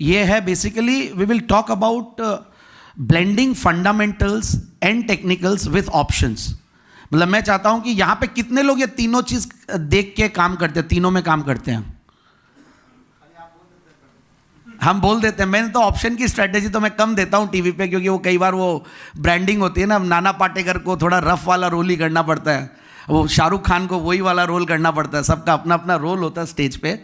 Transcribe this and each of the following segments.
ये है basically we will talk about blending fundamentals and technicals with options. मतलब मैं चाहता हूं कि यहां पे कितने लोग ये तीनों चीज देख के काम करते हैं, तीनों में काम करते हैं। हम बोल देते हैं। मैंने तो ऑप्शन की स्ट्रेटेजी तो मैं कम देता हूं टीवी पे, क्योंकि वो कई बार वो ब्रांडिंग होती है ना, नाना पाटेकर को थोड़ा रफ वाला रोल ही करना पड़ता है, वो शाहरुख खान को वही वाला रोल करना पड़ता है, सबका अपना अपना रोल होता है स्टेज पे।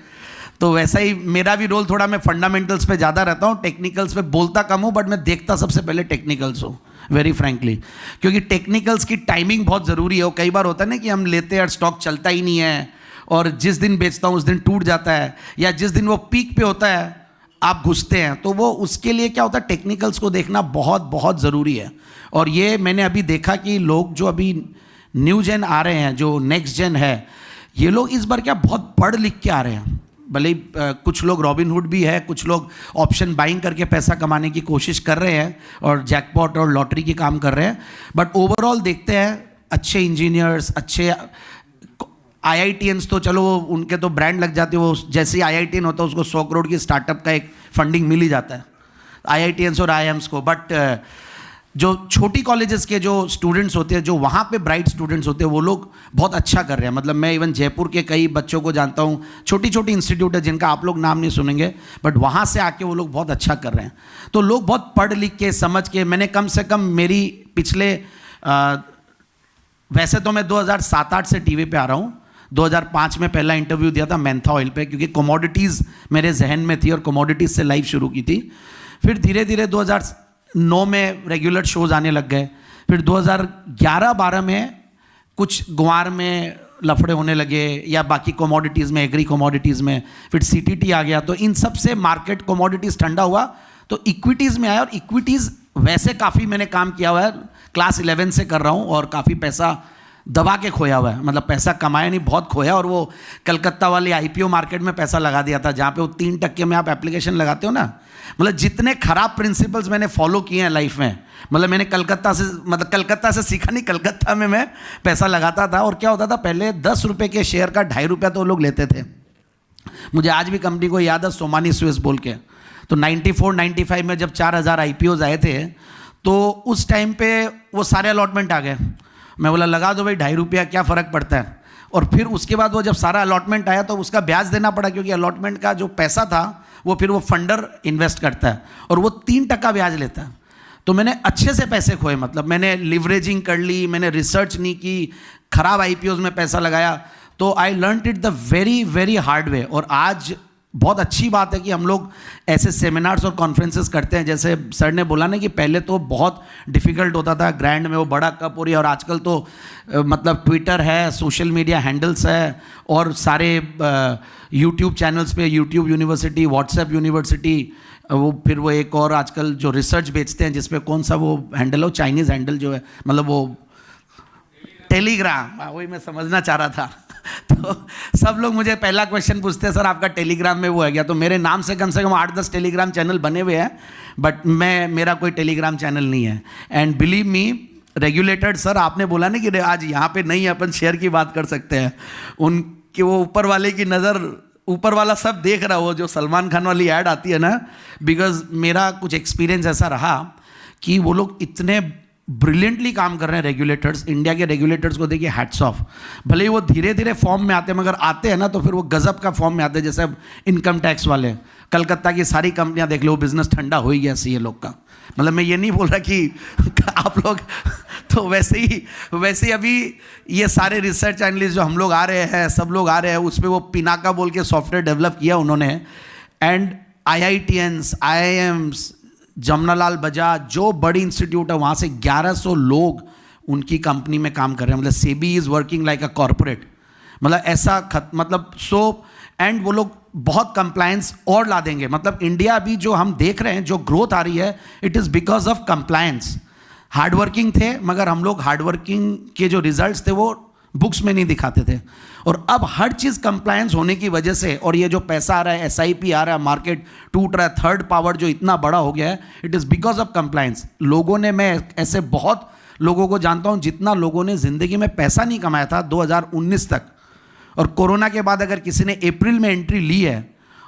तो वैसा ही मेरा भी रोल, थोड़ा मैं फंडामेंटल्स पे ज़्यादा रहता हूँ, टेक्निकल्स पे बोलता कम हूँ, बट मैं देखता सबसे पहले टेक्निकल्स हूँ, वेरी फ्रैंकली, क्योंकि टेक्निकल्स की टाइमिंग बहुत ज़रूरी है। वो कई बार होता है ना कि हम लेते हैं और स्टॉक चलता ही नहीं है, और जिस दिन बेचता हूँ उस दिन टूट जाता है, या जिस दिन वो पीक पे होता है आप घुसते हैं। तो वो उसके लिए क्या होता है, टेक्निकल्स को देखना बहुत बहुत ज़रूरी है। और ये मैंने अभी देखा कि लोग जो अभी न्यू जेन आ रहे हैं, जो नेक्स्ट जेन है, ये लोग इस बार क्या बहुत पढ़ लिख के आ रहे हैं। भले ही कुछ लोग रॉबिनहुड भी है, कुछ लोग ऑप्शन बाइंग करके पैसा कमाने की कोशिश कर रहे हैं और जैकपॉट और लॉटरी की काम कर रहे हैं, बट ओवरऑल देखते हैं अच्छे इंजीनियर्स, अच्छे IITians, तो चलो उनके तो ब्रांड लग जाती है, वो जैसे ही IITian होता है उसको 100 करोड़ की स्टार्टअप का एक फंडिंग मिल ही जाता है IITians और IIMs को। बट जो छोटी कॉलेजेस के जो स्टूडेंट्स होते हैं, जो वहाँ पे ब्राइट स्टूडेंट्स होते हैं, वो लोग बहुत अच्छा कर रहे हैं। मतलब मैं इवन जयपुर के कई बच्चों को जानता हूँ, छोटी छोटी इंस्टीट्यूट है जिनका आप लोग नाम नहीं सुनेंगे, बट वहाँ से आके वो लोग बहुत अच्छा कर रहे हैं। तो लोग बहुत पढ़ लिख के समझ के, मैंने कम से कम मेरी पिछले वैसे तो मैं 2007-8 से टीवी पे आ रहा हूँ। 2005 में पहला इंटरव्यू दिया था मैंथा ऑयल पे, क्योंकि कमोडिटीज़ मेरे जहन में थी और कमोडिटीज़ से लाइव शुरू की थी। फिर धीरे धीरे 2009 में रेगुलर शोज आने लग गए। फिर 2011-12 में कुछ गुआर में लफड़े होने लगे, या बाकी कमोडिटीज़ में, एग्री कमोडिटीज़ में, फिर CTT आ गया। तो इन सब से मार्केट कमोडिटीज़ ठंडा हुआ तो इक्विटीज़ में आया, और इक्विटीज़ वैसे काफ़ी मैंने काम किया हुआ है, क्लास 11 से कर रहा हूँ, और काफ़ी पैसा दबा के खोया हुआ है। मतलब पैसा कमाया नहीं, बहुत खोया। और वो कलकत्ता वाली IPO मार्केट में पैसा लगा दिया था, जहाँ पे वो 3% में आप एप्लीकेशन लगाते हो ना। मतलब जितने खराब प्रिंसिपल्स मैंने फॉलो किए हैं लाइफ में, मतलब मैंने कलकत्ता से सीखा नहीं, कलकत्ता में मैं पैसा लगाता था। और क्या होता था, पहले 10 रुपये के शेयर का 2.5 रुपया तो लोग लेते थे। मुझे आज भी कंपनी को याद है, सोमानी स्विस बोल के। तो 94-95 में जब 4000 IPOs आए थे, तो उस टाइम पे वो सारे अलॉटमेंट आ गए। मैं बोला लगा दो भाई, 2.5 रुपया क्या फ़र्क पड़ता है। और फिर उसके बाद वो जब सारा अलॉटमेंट आया तो उसका ब्याज देना पड़ा, क्योंकि अलॉटमेंट का जो पैसा था वो फिर वो फंडर इन्वेस्ट करता है और वो 3% ब्याज लेता है। तो मैंने अच्छे से पैसे खोए, मतलब मैंने लिवरेजिंग कर ली, मैंने रिसर्च नहीं की, खराब IPOs में पैसा लगाया। तो I learned it the very very hard way. और आज बहुत अच्छी बात है कि हम लोग ऐसे सेमिनार्स और कॉन्फ्रेंसेस करते हैं। जैसे सर ने बोला ना कि पहले तो बहुत डिफ़िकल्ट होता था ग्रैंड में वो बड़ा कप हो रही है, और आजकल तो मतलब ट्विटर है, सोशल मीडिया हैंडल्स है, और सारे यूट्यूब चैनल्स पे यूट्यूब यूनिवर्सिटी, व्हाट्सएप यूनिवर्सिटी, वो फिर वो एक और आजकल जो रिसर्च बेचते हैं, जिसपे कौन सा वो हैंडल हो, चाइनीज़ हैंडल जो है, मतलब वो टेलीग्राम, वही मैं समझना चाह रहा था। तो सब लोग मुझे पहला क्वेश्चन पूछते हैं, सर आपका टेलीग्राम में वो है क्या? तो मेरे नाम से कम 8-10 टेलीग्राम चैनल बने हुए हैं, बट मेरा कोई टेलीग्राम चैनल नहीं है। And believe me, regulated, sir आपने बोला ना कि आज यहाँ पे नहीं अपन शेयर की बात कर सकते हैं, उनके वो ऊपर वाले की नज़र, ऊपर वाला सब देख रहा हो, जो सलमान खान वाली ऐड आती है ना। बिकॉज मेरा कुछ एक्सपीरियंस ऐसा रहा कि वो लोग इतने ब्रिलियंटली काम कर रहे हैं रेगुलेटर्स। इंडिया के रेगुलेटर्स को देखिए, हैट्स ऑफ। भले ही वो धीरे धीरे फॉर्म में आते हैं, मगर आते हैं ना तो फिर वो गजब का फॉर्म में आते हैं। जैसे अब इनकम टैक्स वाले, कलकत्ता की सारी कंपनियां देख लो, वो बिजनेस ठंडा हो ही गया सी लोग का। मतलब मैं ये नहीं बोल रहा कि आप लोग तो वैसे ही अभी ये सारे रिसर्च एनालिस्ट जो हम लोग आ रहे हैं, सब लोग आ रहे हैं, उस पर वो पिनाका बोल के सॉफ्टवेयर डेवलप किया उन्होंने। And IITians, IIMs, Jamnalal Bajaj, जो बड़ी इंस्टीट्यूट है, वहाँ से 1100 लोग उनकी कंपनी में काम कर रहे हैं। मतलब SEBI is working like a corporate, मतलब ऐसा मतलब एंड वो लोग बहुत कंप्लायंस और ला देंगे। मतलब इंडिया अभी जो हम देख रहे हैं, जो ग्रोथ आ रही है, it is because of compliance. Hardworking थे, मगर हम लोग हार्डवर्किंग के जो रिजल्ट्स थे वो बुक्स में नहीं दिखाते थे। और अब हर चीज़ कंप्लायंस होने की वजह से, और ये जो पैसा आ रहा है, SIP आ रहा है, मार्केट टूट रहा है, थर्ड पावर जो इतना बड़ा हो गया है, it is because of compliance. लोगों ने, मैं ऐसे बहुत लोगों को जानता हूँ जितना लोगों ने ज़िंदगी में पैसा नहीं कमाया था 2019 तक, और कोरोना के बाद अगर किसी ने अप्रैल में एंट्री ली है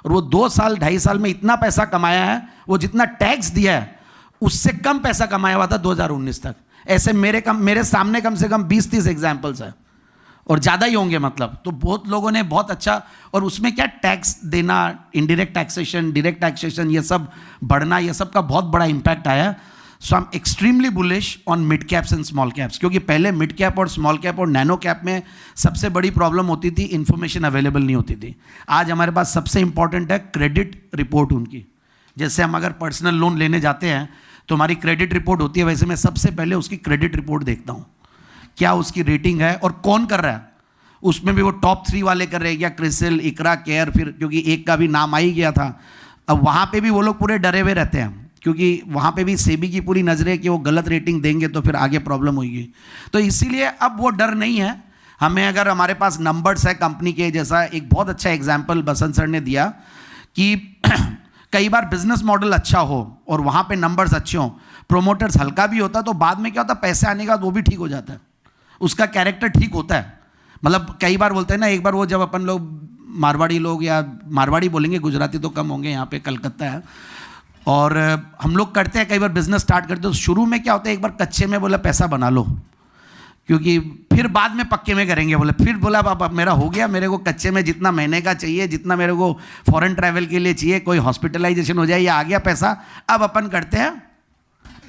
और वो 2 साल 2.5 साल में इतना पैसा कमाया है, वो जितना टैक्स दिया है उससे कम पैसा कमाया हुआ था 2019 तक। ऐसे मेरे सामने कम से कम 20-30 एग्जाम्पल्स है, और ज़्यादा ही होंगे मतलब। तो बहुत लोगों ने बहुत अच्छा, और उसमें क्या टैक्स देना, इनडायरेक्ट टैक्सेशन, डायरेक्ट टैक्सेशन, ये सब बढ़ना, ये सब का बहुत बड़ा इम्पैक्ट आया। So I am extremely bullish on mid caps and small caps, क्योंकि पहले मिड कैप और स्मॉल कैप और नैनो कैप में सबसे बड़ी प्रॉब्लम होती थी, इन्फॉर्मेशन अवेलेबल नहीं होती थी। आज हमारे पास सबसे इंपॉर्टेंट है क्रेडिट रिपोर्ट उनकी। जैसे हम अगर पर्सनल लोन लेने जाते हैं तो हमारी क्रेडिट रिपोर्ट होती है, वैसे मैं सबसे पहले उसकी क्रेडिट रिपोर्ट देखता हूँ, क्या उसकी रेटिंग है और कौन कर रहा है। उसमें भी वो टॉप 3 वाले कर रहे हैं, या क्रिसिल, इकरा, केयर, फिर क्योंकि एक का भी नाम आ ही गया था। अब वहाँ पे भी वो लोग पूरे डरे हुए रहते हैं, क्योंकि वहाँ पे भी सेबी की पूरी नज़र है कि वो गलत रेटिंग देंगे तो फिर आगे प्रॉब्लम होगी। तो इसीलिए अब वो डर नहीं है हमें। अगर हमारे पास नंबर्स है कंपनी के, जैसा एक बहुत अच्छा एग्जाम्पल बसंत सर ने दिया कि कई बार बिजनेस मॉडल अच्छा हो और वहाँ पे नंबर्स अच्छे हों, प्रोमोटर्स हल्का भी होता तो बाद में क्या होता, पैसे आने का वो भी ठीक हो जाता है, उसका कैरेक्टर ठीक होता है। मतलब कई बार बोलते हैं ना, एक बार वो जब अपन लोग मारवाड़ी लोग, या मारवाड़ी बोलेंगे, गुजराती तो कम होंगे, यहाँ पे कलकत्ता है, और हम लोग करते हैं कई बार बिजनेस स्टार्ट करते हैं तो शुरू में क्या होता है, एक बार कच्चे में बोला पैसा बना लो, क्योंकि फिर बाद में पक्के में करेंगे। बोले फिर बोला पापा मेरा हो गया, मेरे को कच्चे में जितना महीने का चाहिए, जितना मेरे को फॉरेन ट्रैवल के लिए चाहिए, कोई हॉस्पिटलाइजेशन हो जाए, या आ गया पैसा, अब अपन करते हैं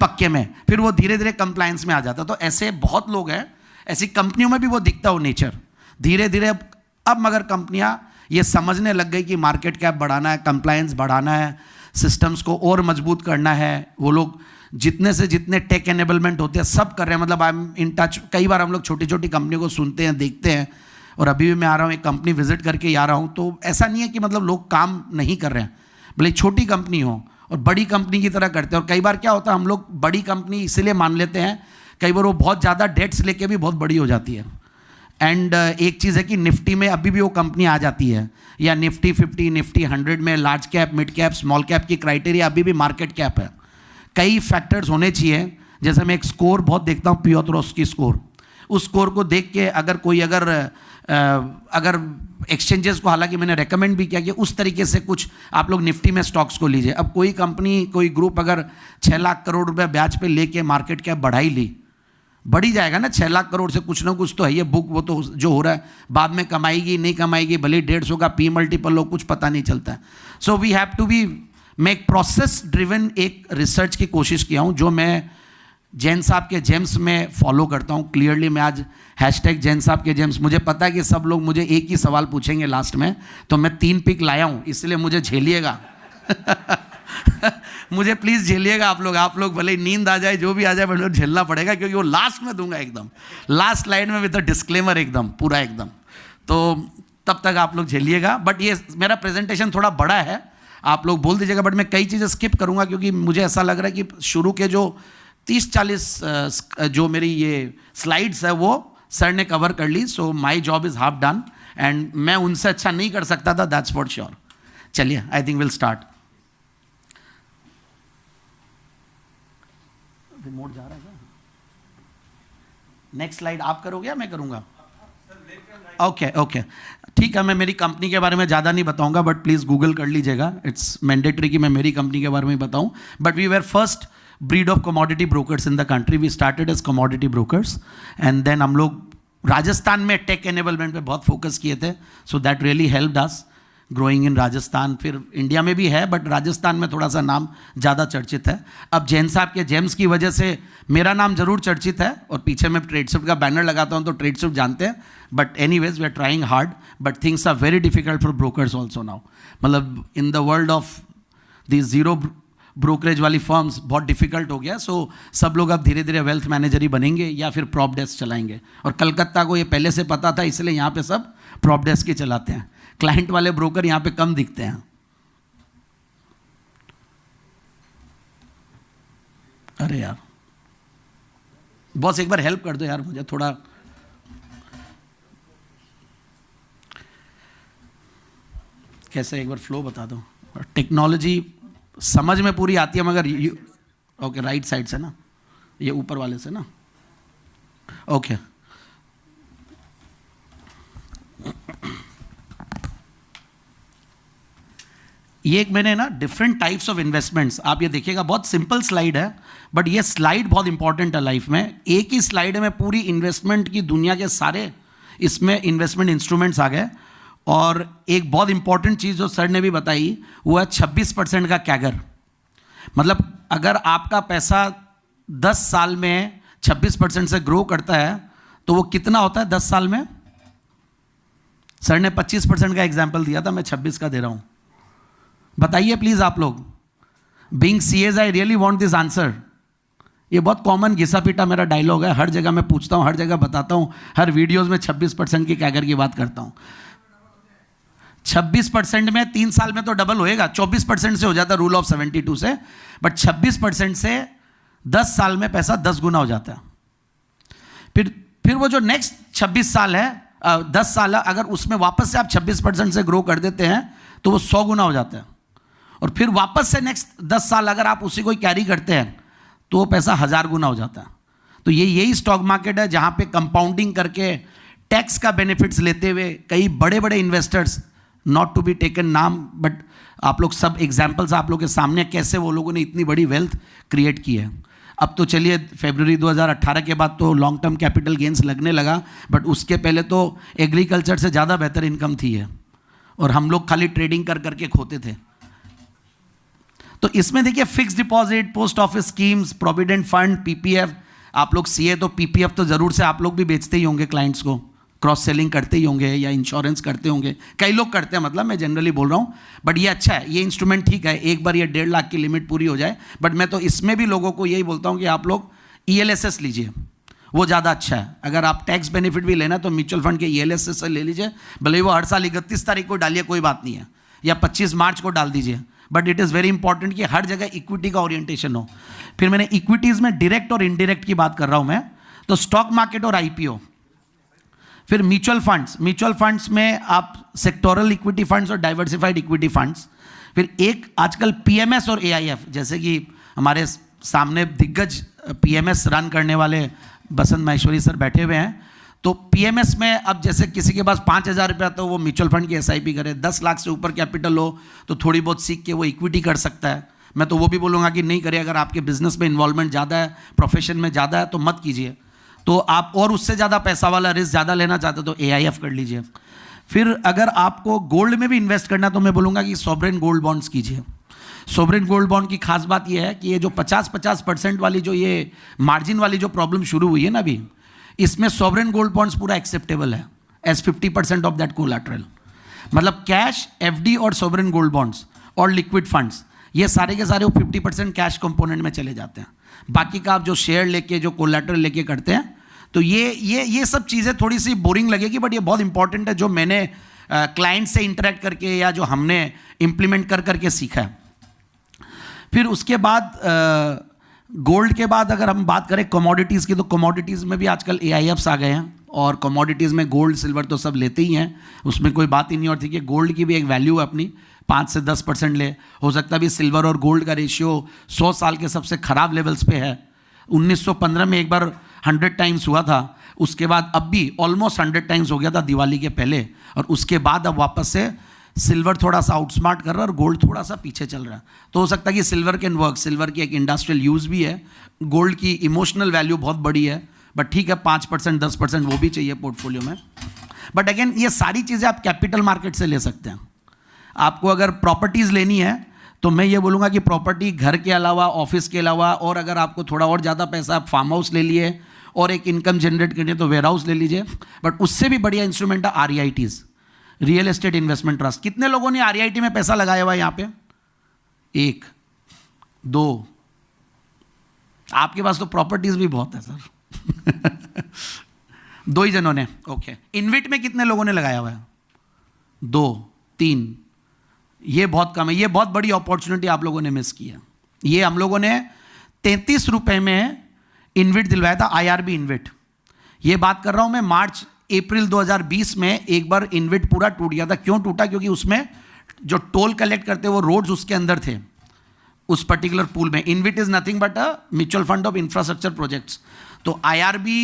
पक्के में। फिर वो धीरे धीरे कंप्लायंस में आ जाता। तो ऐसे बहुत लोग हैं, ऐसी कंपनियों में भी वो दिखता हो नेचर। धीरे धीरे अब मगर कंपनियां ये समझने लग गई कि मार्केट कैप बढ़ाना है, कंप्लायंस बढ़ाना है, सिस्टम्स को और मजबूत करना है। वो लोग जितने से जितने टेक एनेबलमेंट होते हैं सब कर रहे हैं। मतलब आई एम इन टच, कई बार हम लोग छोटी छोटी कंपनियों को सुनते हैं, देखते हैं, और अभी भी मैं आ रहा हूँ, एक कंपनी विजिट करके ही आ रहा हूँ, तो ऐसा नहीं है कि मतलब लोग काम नहीं कर रहे हैं, भले छोटी कंपनी हो और बड़ी कंपनी की तरह करते हैं। और कई बार क्या होता है, हम लोग बड़ी कंपनी इसलिए मान लेते हैं, कई बार वो बहुत ज़्यादा डेट्स लेके भी बहुत बड़ी हो जाती है। एंड एक चीज़ है कि निफ्टी में अभी भी वो कंपनी आ जाती है, या निफ्टी 50, निफ्टी 100 में large cap, mid cap, small cap की क्राइटेरिया अभी भी मार्केट कैप है। कई फैक्टर्स होने चाहिए। जैसे मैं एक स्कोर बहुत देखता हूँ, पियोत्रोस्की स्कोर, उस स्कोर को देख के अगर एक्सचेंजेस को, हालांकि मैंने रेकमेंड भी किया कि उस तरीके से कुछ आप लोग निफ्टी में स्टॉक्स को लीजिए। अब कोई कंपनी, कोई ग्रुप अगर 6 लाख करोड़ रुपए ब्याज पे लेके मार्केट कैप बढ़ाई ली, बढ़ी जाएगा ना, 6 लाख करोड़ से कुछ ना कुछ तो है ये बुक, वो तो जो हो रहा है बाद में कमाएगी नहीं कमाएगी, भले 150 का पी मल्टीपल हो, कुछ पता नहीं चलता है। So we have to be make process driven एक रिसर्च की कोशिश किया हूँ, जो मैं जैन साहब के जेम्स में फॉलो करता हूँ क्लियरली। मैं आज हैशटैग जैन साहब के जेम्स, मुझे पता है कि सब लोग मुझे एक ही सवाल पूछेंगे लास्ट में, तो मैं 3 पिक लाया हूँ, इसलिए मुझे झेलिएगा। मुझे प्लीज़ झेलिएगा आप लोग भले नींद आ जाए, जो भी आ जाए, मुझे झेलना पड़ेगा, क्योंकि वो लास्ट में दूंगा, एकदम लास्ट लाइन में विद द डिस्क्लेमर, एकदम पूरा एकदम। तो तब तक आप लोग झेलिएगा। बट ये मेरा प्रेजेंटेशन थोड़ा बड़ा है, आप लोग बोल दीजिएगा, बट मैं कई चीज़ें स्किप करूंगा, क्योंकि मुझे ऐसा लग रहा है कि शुरू के जो 30-40 जो मेरी ये स्लाइड्स है वो सर ने कवर कर ली। So my job is half done, and मैं उनसे अच्छा नहीं कर सकता था, दैट्स फॉर श्योर। चलिए, I think will start. Remote जा रहा है क्या? नेक्स्ट स्लाइड आप करोगे या मैं करूंगा? ओके, ठीक है। मैं मेरी कंपनी के बारे में ज़्यादा नहीं बताऊंगा, बट प्लीज़ गूगल कर लीजिएगा, इट्स मैंडेटरी कि मैं मेरी कंपनी के बारे में बताऊं। But we were first breed of commodity brokers in the country. We started as commodity brokers, and then हम लोग राजस्थान में टेक एनेबलमेंट पे बहुत फोकस किए थे, so that really helped us growing in Rajasthan. फिर इंडिया में भी है, बट राजस्थान में थोड़ा सा नाम ज़्यादा चर्चित है। अब जैन साहब के जेम्स की वजह से मेरा नाम जरूर चर्चित है, और पीछे मैं ट्रेडशिप का बैनर लगाता हूँ तो ट्रेडशिप जानते हैं। But anyways we are trying hard, but things are very difficult for brokers also now. मतलब in the world of the zero brokerage वाली फर्म्स बहुत डिफिकल्ट हो गया। सो सब लोग अब धीरे धीरे वेल्थ मैनेजर ही बनेंगे, या फिर प्रॉप डेस्क चलाएंगे। और कलकत्ता को ये पहले से पता था, इसलिए यहाँ पे सब प्रॉप डेस्क ही चलाते हैं। क्लाइंट वाले ब्रोकर यहाँ पे कम दिखते हैं। अरे यार बॉस, एक बार हेल्प कर दो यार मुझे थोड़ा। कैसे, एक बार फ्लो बता दो। टेक्नोलॉजी समझ में पूरी आती है, मगर ओके, राइट साइड से ना, ये ऊपर वाले से ना, ओके। ये एक मैंने ना डिफरेंट टाइप्स ऑफ इन्वेस्टमेंट्स, आप ये देखिएगा, बहुत सिंपल स्लाइड है बट ये स्लाइड बहुत इंपॉर्टेंट है लाइफ में। एक ही स्लाइड में पूरी इन्वेस्टमेंट की दुनिया के सारे इसमें इन्वेस्टमेंट इंस्ट्रूमेंट्स आ गए। और एक बहुत इंपॉर्टेंट चीज़ जो सर ने भी बताई वो है 26% का कैगर। मतलब अगर आपका पैसा 10 साल में 26% से ग्रो करता है तो वो कितना होता है 10 साल में? सर ने 25% का एग्जाम्पल दिया था, मैं 26 का दे रहा हूँ। बताइए प्लीज़ आप लोग। Being CEOs I really want this answer. ये बहुत कॉमन घिसा पीटा मेरा डायलॉग है, हर जगह मैं पूछता हूँ, हर जगह बताता हूँ, हर वीडियोस में 26% की कैगर की बात करता हूँ। 26% में 3 साल में तो डबल होएगा, 24% से हो जाता है रूल ऑफ 72 से, बट 26% से 10 साल में पैसा 10 गुना हो जाता है। फिर वो जो नेक्स्ट 26 साल है, 10 साल है, अगर उसमें वापस से आप 26% से ग्रो कर देते हैं तो वो 100 गुना हो जाता है। और फिर वापस से नेक्स्ट 10 साल अगर आप उसी को कैरी करते हैं तो वो पैसा 1000 गुना हो जाता है। तो यही स्टॉक मार्केट है जहाँ पे कंपाउंडिंग करके टैक्स का बेनिफिट्स लेते हुए कई बड़े बड़े investors, not to be taken नाम, बट आप लोग सब एग्जाम्पल्स आप लोग के सामने कैसे वो लोगों ने इतनी बड़ी वेल्थ क्रिएट की है। अब तो चलिए फरवरी 2018 के बाद तो लॉन्ग टर्म कैपिटल गेंस लगने लगा, बट उसके पहले तो एग्रीकल्चर से ज़्यादा बेहतर इनकम थी है और हम लोग खाली ट्रेडिंग कर करके खोते थे। तो इसमें देखिए fix deposit, post office schemes, provident fund, PPF. आप लोग सीए तो पीपीएफ तो ज़रूर से आप लोग भी बेचते ही होंगे, क्लाइंट्स को क्रॉस सेलिंग करते ही होंगे या इंश्योरेंस करते होंगे, कई लोग करते हैं, मतलब मैं जनरली बोल रहा हूँ। बट ये अच्छा है, ये इंस्ट्रूमेंट ठीक है, एक बार ये 1.5 लाख की लिमिट पूरी हो जाए। बट मैं तो इसमें भी लोगों को यही बोलता हूँ कि आप लोग ELSS लीजिए, वो ज़्यादा अच्छा है। अगर आप टैक्स बेनिफिट भी लेना तो म्यूचुअल फंड के ELSS से ले लीजिए, भले वो हर साल 31 तारीख को डालिए, कोई बात नहीं है, या 25 मार्च को डाल दीजिए, but it is very important कि हर जगह इक्विटी का ओरिएंटेशन हो। फिर मैंने इक्विटीज़ में डायरेक्ट और इनडायरेक्ट की बात कर रहा हूँ मैं, तो स्टॉक मार्केट और IPO। फिर म्यूचुअल फंड्स में आप सेक्टोरल इक्विटी फंड्स और डाइवर्सिफाइड इक्विटी फंड्स। फिर एक आजकल PMS और AIF, जैसे कि हमारे सामने दिग्गज PMS रन करने वाले बसंत महेश्वरी सर बैठे हुए हैं। तो PMS में अब जैसे किसी के पास 5000 रुपया तो वो म्यूचुअल फंड की SIP करे, 10 लाख से ऊपर कैपिटल हो तो थोड़ी बहुत सीख के वो इक्विटी कर सकता है। मैं तो वो भी बोलूँगा कि नहीं करे, अगर आपके बिजनेस में इन्वॉल्वमेंट ज़्यादा है, प्रोफेशन में ज़्यादा है तो मत कीजिए। तो आप और उससे ज़्यादा पैसा वाला रिस्क ज़्यादा लेना चाहते तो AIF कर लीजिए। फिर अगर आपको गोल्ड में भी इन्वेस्ट करना है तो मैं बोलूँगा कि सॉवरेन गोल्ड बॉन्ड्स कीजिए। सॉवरेन गोल्ड बॉन्ड की खास बात यह है कि ये जो 50% वाली जो ये मार्जिन वाली जो प्रॉब्लम शुरू हुई है ना अभी, इसमें सॉवरेन गोल्ड बॉन्ड्स पूरा एक्सेप्टेबल है एज 50% ऑफ दैट कोलैटरल। मतलब कैश, FD और सॉवरेन गोल्ड बॉन्ड्स और लिक्विड फंड्स, ये सारे के सारे वो 50% कैश कंपोनेंट में चले जाते हैं। बाकी का आप जो शेयर लेके, जो कोलैटरल लेके करते हैं, तो ये सब चीज़ें थोड़ी सी बोरिंग लगेगी, बट ये बहुत इंपॉर्टेंट है, जो मैंने क्लाइंट से इंटरेक्ट करके या जो हमने इम्प्लीमेंट कर करके सीखा है। फिर उसके बाद गोल्ड के बाद अगर हम बात करें कमोडिटीज़ की, तो कमोडिटीज़ में भी आजकल AIFs आ गए हैं और कमोडिटीज़ में गोल्ड सिल्वर तो सब लेते ही हैं, उसमें कोई बात ही नहीं। और ठीक है, गोल्ड की भी एक वैल्यू है अपनी, 5 से 10% ले, हो सकता है भी सिल्वर और गोल्ड का रेशियो 100 साल के सबसे ख़राब लेवल्स पे है। 1915 में एक बार 100 टाइम्स हुआ था, उसके बाद अब भी ऑलमोस्ट 100 टाइम्स हो गया था दिवाली के पहले, और उसके बाद अब वापस से सिल्वर थोड़ा सा आउटस्मार्ट कर रहा है और गोल्ड थोड़ा सा पीछे चल रहा है। तो हो सकता है कि सिल्वर कैन वर्क, सिल्वर की एक इंडस्ट्रियल यूज़ भी है, गोल्ड की इमोशनल वैल्यू बहुत बड़ी है, बट ठीक है 5% 10% वो भी चाहिए पोर्टफोलियो में। बट अगेन ये सारी चीज़ें आप कैपिटल मार्केट से ले सकते हैं। आपको अगर प्रॉपर्टीज़ लेनी है तो मैं ये बोलूँगा कि प्रॉपर्टी घर के अलावा, ऑफिस के अलावा, और अगर आपको थोड़ा और ज़्यादा पैसा, आप फार्म हाउस ले लिए और एक इनकम जनरेट करनी है तो वेयर हाउस ले लीजिए। बट उससे भी बढ़िया इंस्ट्रूमेंट है REITs, real estate investment trust. कितने लोगों ने REIT में पैसा लगाया हुआ है यहाँ पे? 1 2, आपके पास तो प्रॉपर्टीज भी बहुत है सर। 2 ही जनों ने, ओके। इनविट में कितने लोगों ने लगाया हुआ है? 2 3, ये बहुत कम है। ये बहुत बड़ी अपॉर्चुनिटी आप लोगों ने मिस की है। ये हम लोगों ने 33 रुपए में इनविट दिलवाया था, IRB इनविट। ये बात कर रहा हूं मैं मार्च अप्रैल 2020 में एक बार इनविट पूरा टूट गया था। क्यों टूटा? क्योंकि उसमें जो टोल कलेक्ट करते वो रोड्स उसके अंदर थे, उस पर्टिकुलर पूल में। इनविट is nothing but a mutual fund of infrastructure projects. तो IRB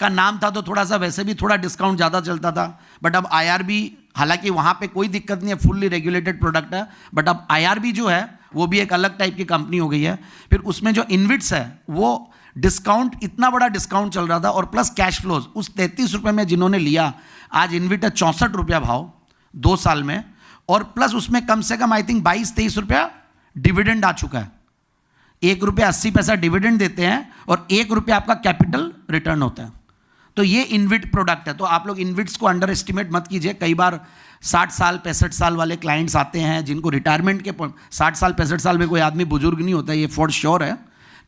का नाम था तो थोड़ा सा वैसे भी थोड़ा डिस्काउंट ज़्यादा चलता था, बट अब IRB, हालांकि वहाँ पे कोई दिक्कत नहीं है, फुल्ली रेगुलेटेड प्रोडक्ट है, बट अब IRB जो है वो भी एक अलग टाइप की कंपनी हो गई है। फिर उसमें जो इनविट्स है वो डिस्काउंट, इतना बड़ा डिस्काउंट चल रहा था, और प्लस कैश फ्लोज उस 33 रुपये में जिन्होंने लिया, आज इनविट है 64 रुपया भाव 2 साल में, और प्लस उसमें कम से कम आई थिंक 22-23 रुपया डिविडेंड आ चुका है। 1 रुपया 80 पैसा डिविडेंड देते हैं और 1 रुपया आपका कैपिटल रिटर्न होता है। तो ये इनविट प्रोडक्ट है। तो आप लोग इनविट्स को अंडर एस्टिमेट मत कीजिए। कई बार 60 साल 65 साल वाले क्लाइंट्स आते हैं जिनको रिटायरमेंट के 60 साल 65 साल में कोई आदमी बुजुर्ग नहीं होता, ये फॉर श्योर है,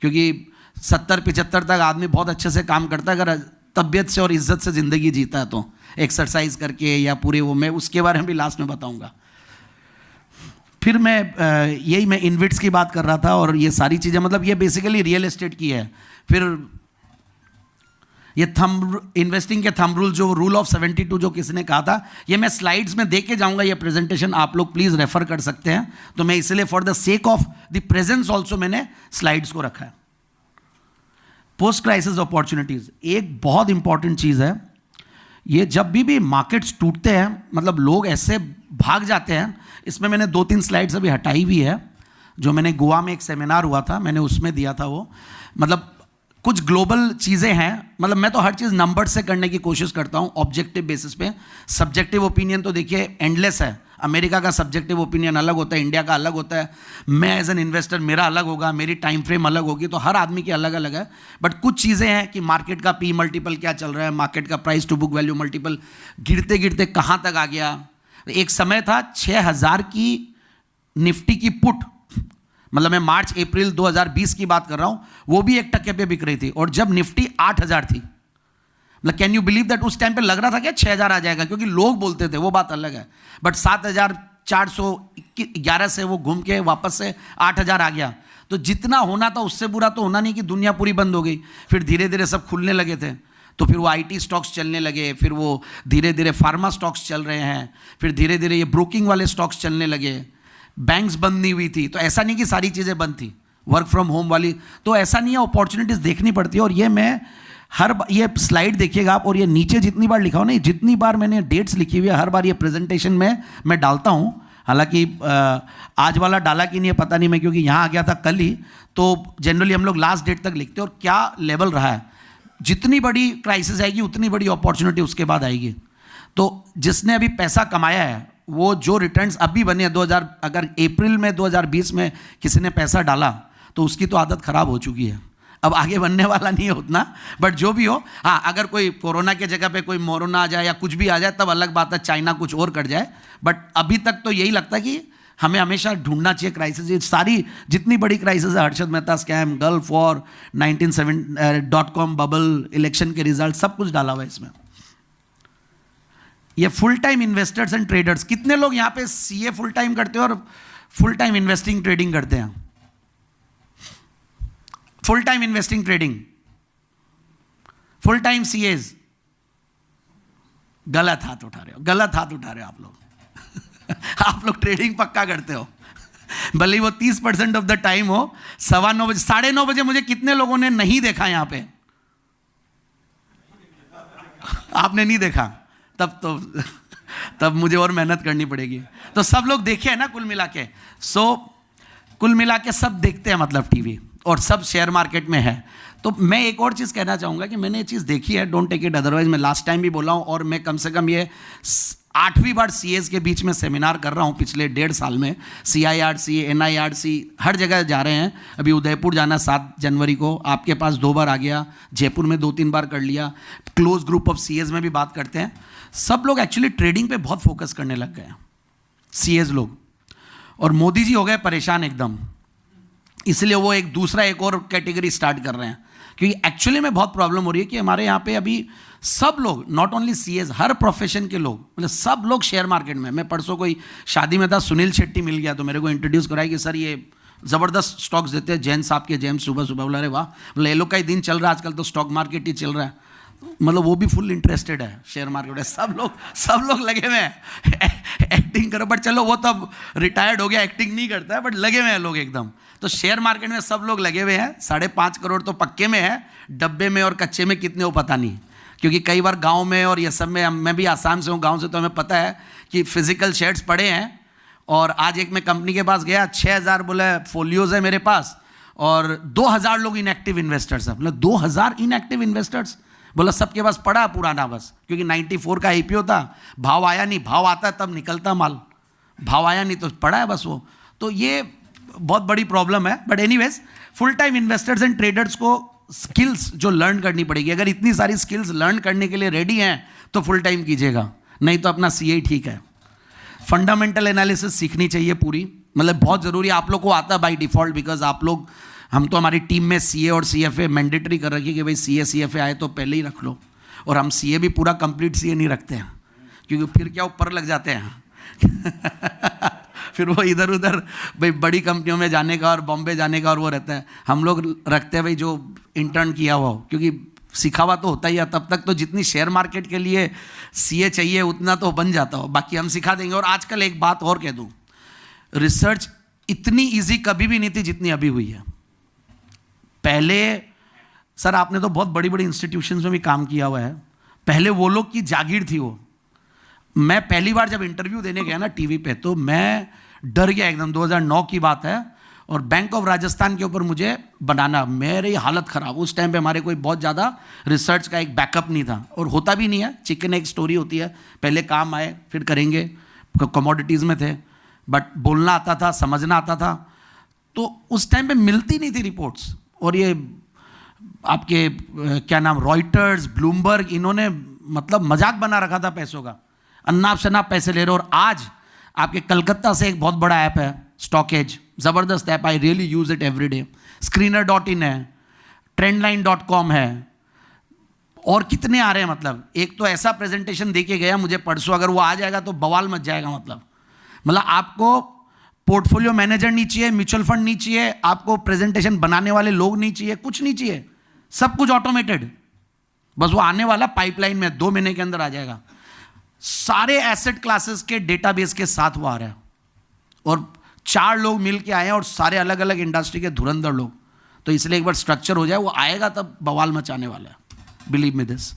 क्योंकि 70-75 तक आदमी बहुत अच्छे से काम करता है अगर तबीयत से और इज्जत से ज़िंदगी जीता है, तो एक्सरसाइज करके या पूरे वो, मैं उसके बारे में भी लास्ट में बताऊंगा। फिर मैं इनविट्स की बात कर रहा था, और ये सारी चीज़ें मतलब ये बेसिकली रियल एस्टेट की है। फिर ये इन्वेस्टिंग के थंब रूल, जो रूल ऑफ 72 जो किसी ने कहा था, ये मैं स्लाइड्स में दे के जाऊंगा, ये प्रेजेंटेशन आप लोग प्लीज़ रेफर कर सकते हैं। तो मैं इसलिए for the sake of the presence also मैंने स्लाइड्स को रखा है। पोस्ट क्राइसिस अपॉर्चुनिटीज एक बहुत इंपॉर्टेंट चीज़ है। ये जब भी मार्केट्स टूटते हैं, मतलब लोग ऐसे भाग जाते हैं, इसमें मैंने 2-3 स्लाइड्स अभी हटाई भी है, जो मैंने गोवा में एक सेमिनार हुआ था, मैंने उसमें दिया था वो। मतलब कुछ ग्लोबल चीज़ें हैं, मतलब मैं तो हर चीज़ नंबर से करने की कोशिश करता हूँ, ऑब्जेक्टिव बेसिस पे। सब्जेक्टिव ओपिनियन तो देखिए एंडलेस है। अमेरिका का सब्जेक्टिव ओपिनियन अलग होता है, इंडिया का अलग होता है, मैं एज एन इन्वेस्टर मेरा अलग होगा, मेरी टाइम फ्रेम अलग होगी, तो हर आदमी की अलग अलग है। बट कुछ चीज़ें हैं कि मार्केट का P मल्टीपल क्या चल रहा है, मार्केट का price to book value multiple गिरते गिरते कहाँ तक आ गया। एक समय था 6000 की निफ्टी की पुट, मतलब मैं मार्च अप्रैल 2020 की बात कर रहा हूँ, वो भी 1% पे बिक रही थी, और जब निफ्टी 8000 थी, मतलब कैन यू बिलीव दैट, उस टाइम पे लग रहा था क्या 6000 आ जाएगा, क्योंकि लोग बोलते थे, वो बात अलग है। बट 7411 से वो घूम के वापस से 8000 आ गया। तो जितना होना था उससे बुरा तो होना नहीं कि दुनिया पूरी बंद हो गई। फिर धीरे धीरे सब खुलने लगे थे, तो फिर वो IT स्टॉक्स चलने लगे, फिर वो धीरे धीरे फार्मा स्टॉक्स चल रहे हैं, फिर धीरे धीरे ये ब्रोकिंग वाले स्टॉक्स चलने लगे, बैंक्स बंद नहीं हुई थी। तो ऐसा नहीं कि सारी चीज़ें बंद थी, वर्क फ्रॉम होम वाली, तो ऐसा नहीं है, अपॉर्चुनिटीज़ देखनी पड़ती है। और ये मैं ये स्लाइड देखिएगा आप, और ये नीचे जितनी बार लिखा हो ना, जितनी बार मैंने डेट्स लिखी हुई है, हर बार ये प्रेजेंटेशन में मैं डालता हूँ। हालांकि आज वाला डाला कि नहीं है पता नहीं, मैं क्योंकि यहाँ आ गया था कल ही, तो जनरली हम लोग लास्ट डेट तक लिखते हैं, और क्या लेवल रहा है। जितनी बड़ी क्राइसिस आएगी उतनी बड़ी अपॉर्चुनिटी उसके बाद आएगी। तो जिसने अभी पैसा कमाया है, वो जो रिटर्न्स अभी बने हैं 2000, अगर अप्रैल में 2020 में किसी ने पैसा डाला तो उसकी तो आदत खराब हो चुकी है, अब आगे बनने वाला नहीं है उतना। बट जो भी हो, हाँ, अगर कोई कोरोना के जगह पे कोई मोरोना आ जाए या कुछ भी आ जाए तब अलग बात है, चाइना कुछ और कर जाए। बट अभी तक तो यही लगता है कि हमें हमेशा ढूंढना चाहिए क्राइसिस। ये सारी जितनी बड़ी क्राइसिस है, Harshad Mehta scam, gulf war, 19.com bubble, election के रिजल्ट, सब कुछ डाला हुआ है इसमें। ये full time investors and traders, कितने लोग यहाँ पे CA फुल टाइम करते हैं और फुल टाइम इन्वेस्टिंग ट्रेडिंग करते हैं? Full time investing trading, full time CAs, गलत हाथ उठा रहे हो, गलत हाथ उठा रहे हो आप लोग। आप लोग ट्रेडिंग पक्का करते हो, भले वो 30% ऑफ द टाइम हो। 9:15 बजे, 9:30 बजे मुझे कितने लोगों ने नहीं देखा यहाँ पे? आपने नहीं देखा? तब मुझे और मेहनत करनी पड़ेगी। तो सब लोग देखे हैं ना कुल मिला के। कुल मिला के सब देखते हैं, मतलब टीवी, और सब शेयर मार्केट में है। तो मैं एक और चीज़ कहना चाहूँगा कि मैंने ये चीज़ देखी है, डोंट टेक इट अदरवाइज। मैं लास्ट टाइम भी बोला हूँ, और मैं कम से कम ये 8वीं बार CAs के बीच में सेमिनार कर रहा हूँ पिछले 1.5 साल में। CIRC, NIRC, हर जगह जा रहे हैं। अभी उदयपुर जाना 7 जनवरी को, आपके पास 2 बार आ गया, जयपुर में 2-3 बार कर लिया, क्लोज ग्रुप ऑफ CAs में भी बात करते हैं। सब लोग एक्चुअली ट्रेडिंग पे बहुत फोकस करने लग गए हैं, CAs लोग। और मोदी जी हो गए परेशान एकदम, इसलिए वो एक और कैटेगरी स्टार्ट कर रहे हैं, क्योंकि एक्चुअली में बहुत प्रॉब्लम हो रही है कि हमारे यहाँ पे अभी सब लोग, not only CAs, her profession के लोग, मतलब सब लोग शेयर मार्केट में। मैं परसों कोई शादी में था, सुनील शेट्टी मिल गया, तो मेरे को इंट्रोड्यूस कराया कि सर ये ज़बरदस्त स्टॉक्स देते हैं, जैन साहब के जेम्स, सुबह सुबह। बोला अरे वाह, मतलब ये लोग का ही दिन चल रहा है आजकल, तो स्टॉक मार्केट ही चल रहा है। मतलब वो भी फुल इंटरेस्टेड है शेयर मार्केट में। सब लोग लगे हुए हैं एक्टिंग करो, बट चलो वो तब रिटायर्ड हो गया, एक्टिंग नहीं करता है, बट लगे हुए हैं लोग एकदम। तो शेयर मार्केट में सब लोग लगे हुए हैं। 5.5 करोड़ तो पक्के में है, डब्बे में और कच्चे में कितने हो पता नहीं, क्योंकि कई बार गांव में और ये सब में, मैं भी आसाम से हूँ, गांव से, तो हमें पता है कि फिजिकल शेयर्स पड़े हैं। और आज एक मैं कंपनी के पास गया, 6000 बोले फोलियोज है मेरे पास और 2000 लोग इनएक्टिव इन्वेस्टर्स हैं। मतलब 2000 इनएक्टिव इन्वेस्टर्स, बोला सबके पास पड़ा पुराना बस, क्योंकि 94 का आईपीओ था, भाव आया नहीं, भाव आता है तब निकलता माल, भाव आया नहीं तो पड़ा है बस वो। तो ये बहुत बड़ी प्रॉब्लम है। But anyways, full time investors and traders को स्किल्स जो लर्न करनी पड़ेगी। अगर इतनी सारी स्किल्स लर्न करने के लिए रेडी हैं तो फुल टाइम कीजिएगा, नहीं तो अपना सीए ठीक है। फंडामेंटल एनालिसिस सीखनी चाहिए पूरी, मतलब बहुत ज़रूरी है। आप लोग को आता है बाय डिफ़ॉल्ट, बिकॉज आप लोग, हम तो हमारी टीम में सीए और सीएफए मैंडेटरी कर रखी है कि भाई सीए सीएफए आए तो पहले ही रख लो। और हम सीए भी पूरा कंप्लीट सीए नहीं रखते हैं, क्योंकि फिर क्या ऊपर लग जाते हैं फिर वो इधर उधर भाई बड़ी कंपनियों में जाने का और बॉम्बे जाने का और वो रहता है। हम लोग रखते हैं भाई जो इंटर्न किया हुआ हो, क्योंकि सीखा हुआ तो होता ही है। तब तक तो जितनी शेयर मार्केट के लिए सीए चाहिए उतना तो बन जाता हो, बाकी हम सिखा देंगे। और आजकल एक बात और कह दूं, रिसर्च इतनी इजी कभी भी नहीं थी जितनी अभी हुई है। पहले सर आपने तो बहुत बड़ी बड़ी इंस्टीट्यूशंस में भी काम किया हुआ है, पहले वो लोग की जागीर थी वो। मैं पहली बार जब इंटरव्यू देने गया ना टीवी पे, तो मैं डर गया एकदम। 2009 की बात है और बैंक ऑफ राजस्थान के ऊपर मुझे बनाना, मेरी हालत ख़राब। उस टाइम पे हमारे कोई बहुत ज़्यादा रिसर्च का एक बैकअप नहीं था और होता भी नहीं है। चिकन एक स्टोरी होती है, पहले काम आए फिर करेंगे। कमोडिटीज़ में थे, बट बोलना आता था, समझना आता था। तो उस टाइम पे मिलती नहीं थी रिपोर्ट्स। और ये आपके क्या नाम, रॉयटर्स, ब्लूमबर्ग, इन्होंने मतलब मजाक बना रखा था पैसों का, अन्नाप शनाप पैसे ले रहे हो। और आज आपके कलकत्ता से एक बहुत बड़ा ऐप है स्टॉकेज, ज़बरदस्त app, I really use it every day. screener.in है, trendline.com है, और कितने आ रहे हैं। मतलब एक तो ऐसा प्रेजेंटेशन दे के गया मुझे परसों, अगर वो आ जाएगा तो बवाल मच जाएगा। मतलब आपको पोर्टफोलियो मैनेजर नहीं चाहिए, म्यूचुअल फंड नहीं चाहिए, आपको प्रेजेंटेशन बनाने वाले लोग नहीं चाहिए, कुछ नहीं चाहिए, सब कुछ ऑटोमेटेड। बस वो आने वाला पाइपलाइन में 2 महीने के अंदर आ जाएगा। सारे एसेट क्लासेस के डेटाबेस के साथ वो आ रहा है और 4 लोग मिल के आए हैं और सारे अलग अलग इंडस्ट्री के धुरंधर लोग। तो इसलिए एक बार स्ट्रक्चर हो जाए, वो आएगा तब बवाल मचाने वाला है, बिलीव मी दिस।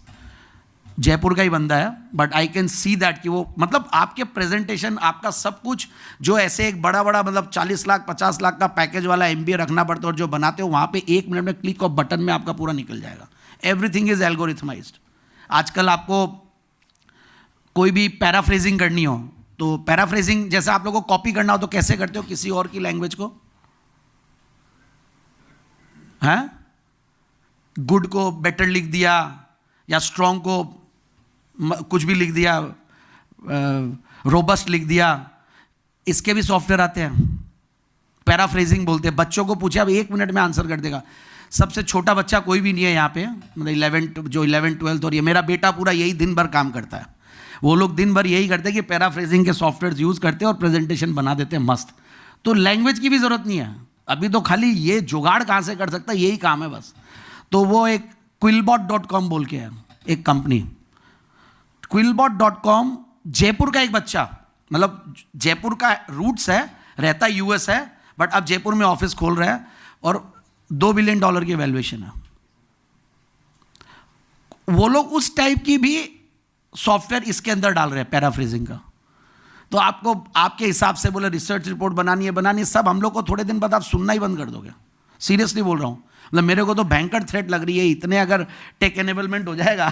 जयपुर का ही बंदा है, but I can see that कि वो मतलब आपके प्रेजेंटेशन, आपका सब कुछ जो ऐसे एक बड़ा बड़ा मतलब 40 लाख 50 लाख का पैकेज वाला MBA रखना पड़ता है, और जो बनाते हो वहाँ पे 1 मिनट में क्लिक ऑफ बटन में आपका पूरा निकल जाएगा। Everything is algorithmized. आजकल आपको कोई भी पैराफ्रेजिंग करनी हो तो पैराफ्रेजिंग, जैसे आप लोगों को कॉपी करना हो तो कैसे करते हो किसी और की लैंग्वेज को? हैं, गुड को बेटर लिख दिया या स्ट्रॉन्ग को कुछ भी लिख दिया, रोबस्ट लिख दिया। इसके भी सॉफ्टवेयर आते हैं, पैराफ्रेजिंग बोलते हैं। बच्चों को पूछे अब 1 मिनट में आंसर कर देगा। सबसे छोटा बच्चा कोई भी नहीं है यहाँ पे, मतलब 11th 12th, और ये मेरा बेटा पूरा यही दिन भर काम करता है। वो लोग दिन भर यही करते हैं कि पैराफ्रेजिंग के सॉफ्टवेयर यूज़ करते हैं और प्रेजेंटेशन बना देते हैं मस्त। तो लैंग्वेज की भी ज़रूरत नहीं है अभी, तो खाली ये जुगाड़ कहाँ से कर सकता है, यही काम है बस। तो वो एक quillbot.com बोल के है एक कंपनी, quillbot.com। जयपुर का एक बच्चा, मतलब जयपुर का रूट्स है, रहता US है, बट अब जयपुर में ऑफिस खोल रहा है और $2 बिलियन की वैल्यूएशन है। वो लोग उस टाइप की भी सॉफ्टवेयर इसके अंदर डाल रहे हैं पैराफ्रेजिंग का। तो आपको आपके हिसाब से बोले रिसर्च रिपोर्ट बनानी है, सब हम लोग को थोड़े दिन बाद आप सुनना ही बंद कर दोगे। सीरियसली बोल रहा हूँ, मतलब मेरे को तो भयंकर थ्रेट लग रही है। इतने अगर टेक एनेबलमेंट हो जाएगा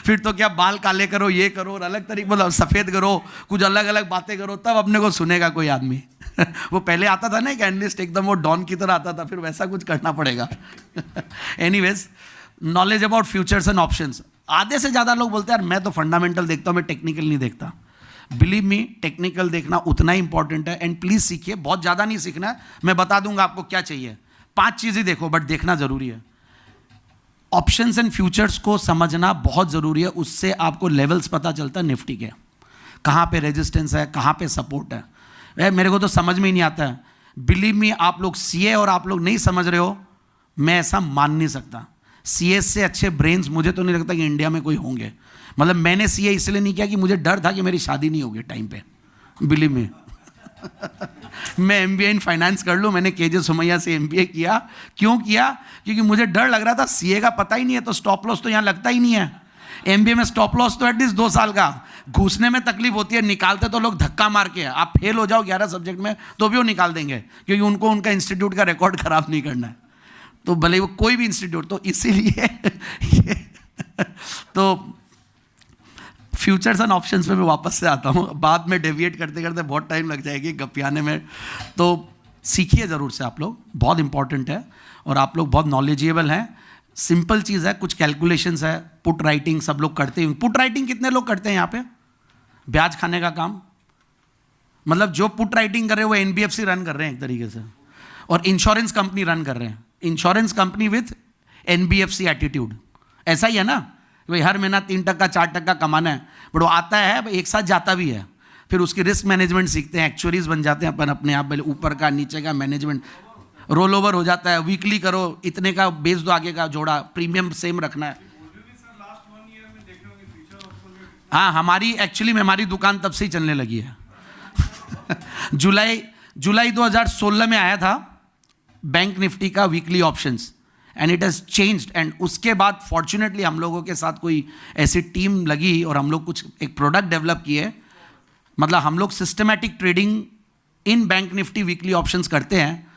फिर तो क्या बाल काले करो, ये करो, और अलग तरीके मतलब सफ़ेद करो, कुछ अलग अलग बातें करो, तब अपने को सुनेगा कोई आदमी वो पहले आता था ना एक एनालिस्ट, एकदम वो डॉन की तरह आता था, फिर वैसा कुछ करना पड़ेगा anyways, knowledge about futures and options. आधे से ज़्यादा लोग बोलते हैं यार मैं तो फंडामेंटल देखता हूँ, मैं टेक्निकल नहीं देखता। बिलीव मी, टेक्निकल देखना उतना ही इंपॉर्टेंट है। एंड प्लीज़ सीखिए, बहुत ज़्यादा नहीं सीखना है, मैं बता दूंगा आपको क्या चाहिए। 5 चीज़ें देखो, बट देखना ज़रूरी है। ऑप्शंस एंड फ्यूचर्स को समझना बहुत ज़रूरी है, उससे आपको लेवल्स पता चलता है निफ्टी के, कहाँ पे रेजिस्टेंस है, कहाँ पे सपोर्ट है। मेरे को तो समझ में ही नहीं आता है। बिलीव मी, आप लोग सीए और आप लोग नहीं समझ रहे हो, मैं ऐसा मान नहीं सकता। सीएस से अच्छे ब्रेन्स मुझे तो नहीं लगता कि इंडिया में कोई होंगे। मतलब मैंने सीए इसलिए नहीं किया कि मुझे डर था कि मेरी शादी नहीं होगी टाइम पे, बिलीव मी मैं एमबीए इन फाइनेंस कर लूँ। मैंने केजे सुमैया से एमबीए किया। क्यों किया? क्योंकि मुझे डर लग रहा था, सीए का पता ही नहीं है तो स्टॉप लॉस तो यहाँ लगता ही नहीं है। एमबीए में स्टॉप लॉस तो एटलीस्ट 2 साल का, घुसने में तकलीफ होती है, निकालते तो लोग धक्का मार के। आप फेल हो जाओ 11 सब्जेक्ट में तो भी वो निकाल देंगे, क्योंकि उनको उनका इंस्टीट्यूट का रिकॉर्ड खराब नहीं करना है, तो भले वो कोई भी इंस्टीट्यूट। तो इसीलिए तो फ्यूचर्स एंड ऑप्शंस पे मैं वापस से आता हूँ। बाद में डेविएट करते करते बहुत टाइम लग जाएगी गपियाने में। तो सीखिए ज़रूर से आप लोग, बहुत इंपॉर्टेंट है। और आप लोग बहुत नॉलेजेबल हैं। सिंपल चीज़ है, कुछ कैलकुलेशंस है। पुट राइटिंग सब लोग करते हैं। पुट राइटिंग कितने लोग करते हैं यहाँ पे? ब्याज खाने का काम। मतलब जो पुट राइटिंग कर रहे हैं वो एनबीएफसी रन कर रहे हैं एक तरीके से, और इंश्योरेंस कंपनी रन कर रहे हैं। Insurance company with NBFC attitude. ऐसा ही है ना भाई, हर महीना 3% 4% कमाना है, बट वो आता है एक साथ जाता भी है। फिर उसकी रिस्क मैनेजमेंट सीखते हैं, एक्चुअरीज बन जाते हैं अपन अपने आप। ऊपर का नीचे का मैनेजमेंट, रोल ओवर हो जाता है। वीकली करो, इतने का बेच दो, आगे का जोड़ा, प्रीमियम सेम रखना है। हाँ, हमारी एक्चुअली में हमारी दुकान तब से ही चलने लगी है। जुलाई 2016 में आया था बैंक निफ्टी का weekly options, and it has changed. And उसके बाद फॉर्चुनेटली हम लोगों के साथ कोई ऐसी टीम लगी और हम लोग कुछ एक प्रोडक्ट डेवलप किए। मतलब हम लोग systematic trading in bank Nifty weekly options करते हैं।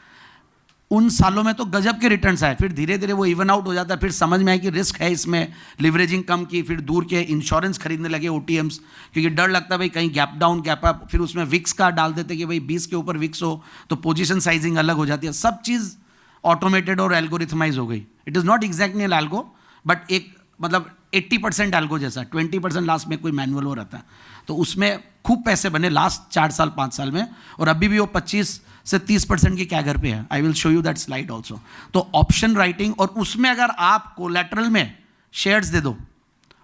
उन सालों में तो गजब के रिटर्न्स आए। फिर धीरे धीरे वो इवन आउट हो जाता है। फिर समझ में आया कि रिस्क है इसमें, लिवरेजिंग कम की। फिर दूर के इंश्योरेंस खरीदने लगे, ओटीएम्स, क्योंकि डर लगता है भाई कहीं गैप डाउन गैप अप। फिर उसमें विक्स का डाल देते कि भाई 20 के ऊपर विक्स हो तो पोजीशन साइजिंग अलग हो जाती है। सब चीज़ ऑटोमेटेड और एल्गोरिथमाइज हो गई। It is not exactly an algo, but एक मतलब 80% एल्गो जैसा, 20% लास्ट में कोई मैनुअल हो रहता है। तो उसमें खूब पैसे बने लास्ट 4 साल 5 साल में, और अभी भी वो 25 से 30% की कैगर पे है। I will show you that slide also. तो ऑप्शन राइटिंग, और उसमें अगर आप कोलैटरल में शेयर्स दे दो,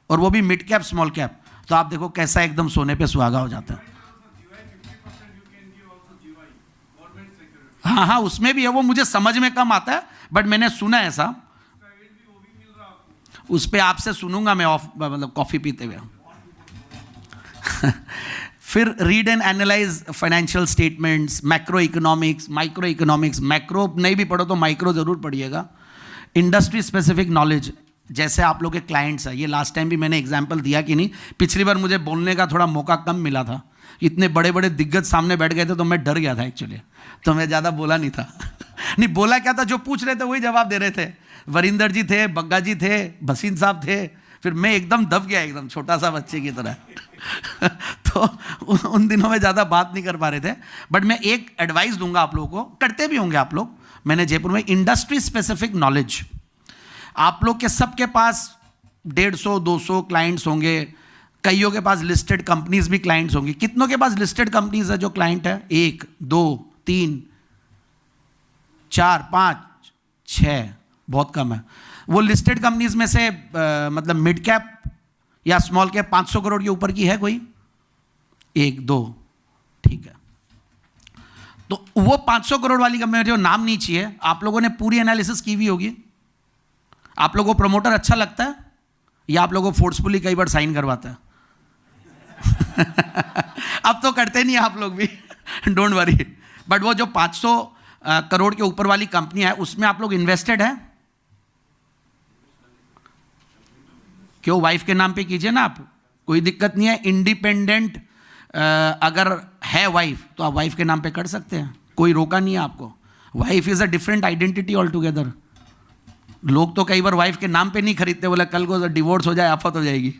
और वो भी मिड कैप स्मॉल कैप, तो आप देखो कैसा एकदम सोने पे सुहागा हो जाता है। हाँ हाँ, उसमें भी है। वो मुझे समझ में कम आता है, बट मैंने सुना है ऐसा। उस पर आपसे सुनूंगा मैं ऑफ, मतलब कॉफी पीते हुए। फिर read and analyse financial statements, macro economics, micro economics. Macro नहीं भी पढ़ो तो माइक्रो जरूर पढ़िएगा। इंडस्ट्री स्पेसिफिक नॉलेज, जैसे आप लोग के क्लाइंट्स हैं। ये लास्ट टाइम भी मैंने एग्जांपल दिया कि नहीं, पिछली बार मुझे बोलने का थोड़ा मौका कम मिला था। इतने बड़े बड़े दिग्गज सामने बैठ गए थे तो मैं डर गया था एक्चुअली, तो मैं ज़्यादा बोला नहीं था। नहीं, बोला क्या था, जो पूछ रहे थे वही जवाब दे रहे थे। वरिंदर जी थे, बग्गा जी थे, भसीन साहब थे। फिर मैं एकदम दब गया, एकदम छोटा सा बच्चे की तरह। तो उन दिनों में ज़्यादा बात नहीं कर पा रहे थे। बट मैं एक एडवाइस दूंगा आप लोगों को, करते भी होंगे आप लोग। मैंने जयपुर में इंडस्ट्री स्पेसिफिक नॉलेज, आप लोग के सबके पास 150-200 क्लाइंट्स होंगे। कईयों के पास लिस्टेड कंपनीज भी क्लाइंट्स होंगी। कितनों के पास लिस्टेड कंपनीज है जो क्लाइंट है? 1 2 3 4 5 6, बहुत कम है। वो लिस्टेड कंपनीज में से मतलब मिड कैप या स्मॉल कैप 500 करोड़ के ऊपर की है कोई? 1 2, ठीक है। तो वो 500 करोड़ वाली कंपनी जो नाम नहीं चाहिए, आप लोगों ने पूरी एनालिसिस की हुई होगी। आप लोगों को प्रमोटर अच्छा लगता है या आप लोगों को फोर्सफुली कई बार साइन करवाता है? अब तो करते नहीं आप लोग भी, डोंट वरी। बट वो जो 500 करोड़ के ऊपर वाली कंपनी है, उसमें आप लोग इन्वेस्टेड है? क्यों? वाइफ के नाम पे कीजिए ना आप, कोई दिक्कत नहीं है। इंडिपेंडेंट अगर है वाइफ तो आप वाइफ के नाम पे कर सकते हैं, कोई रोका नहीं है आपको। Wife is a different identity all together. लोग तो कई बार वाइफ के नाम पे नहीं खरीदते, बोले कल को डिवोर्स हो जाए आफत हो जाएगी।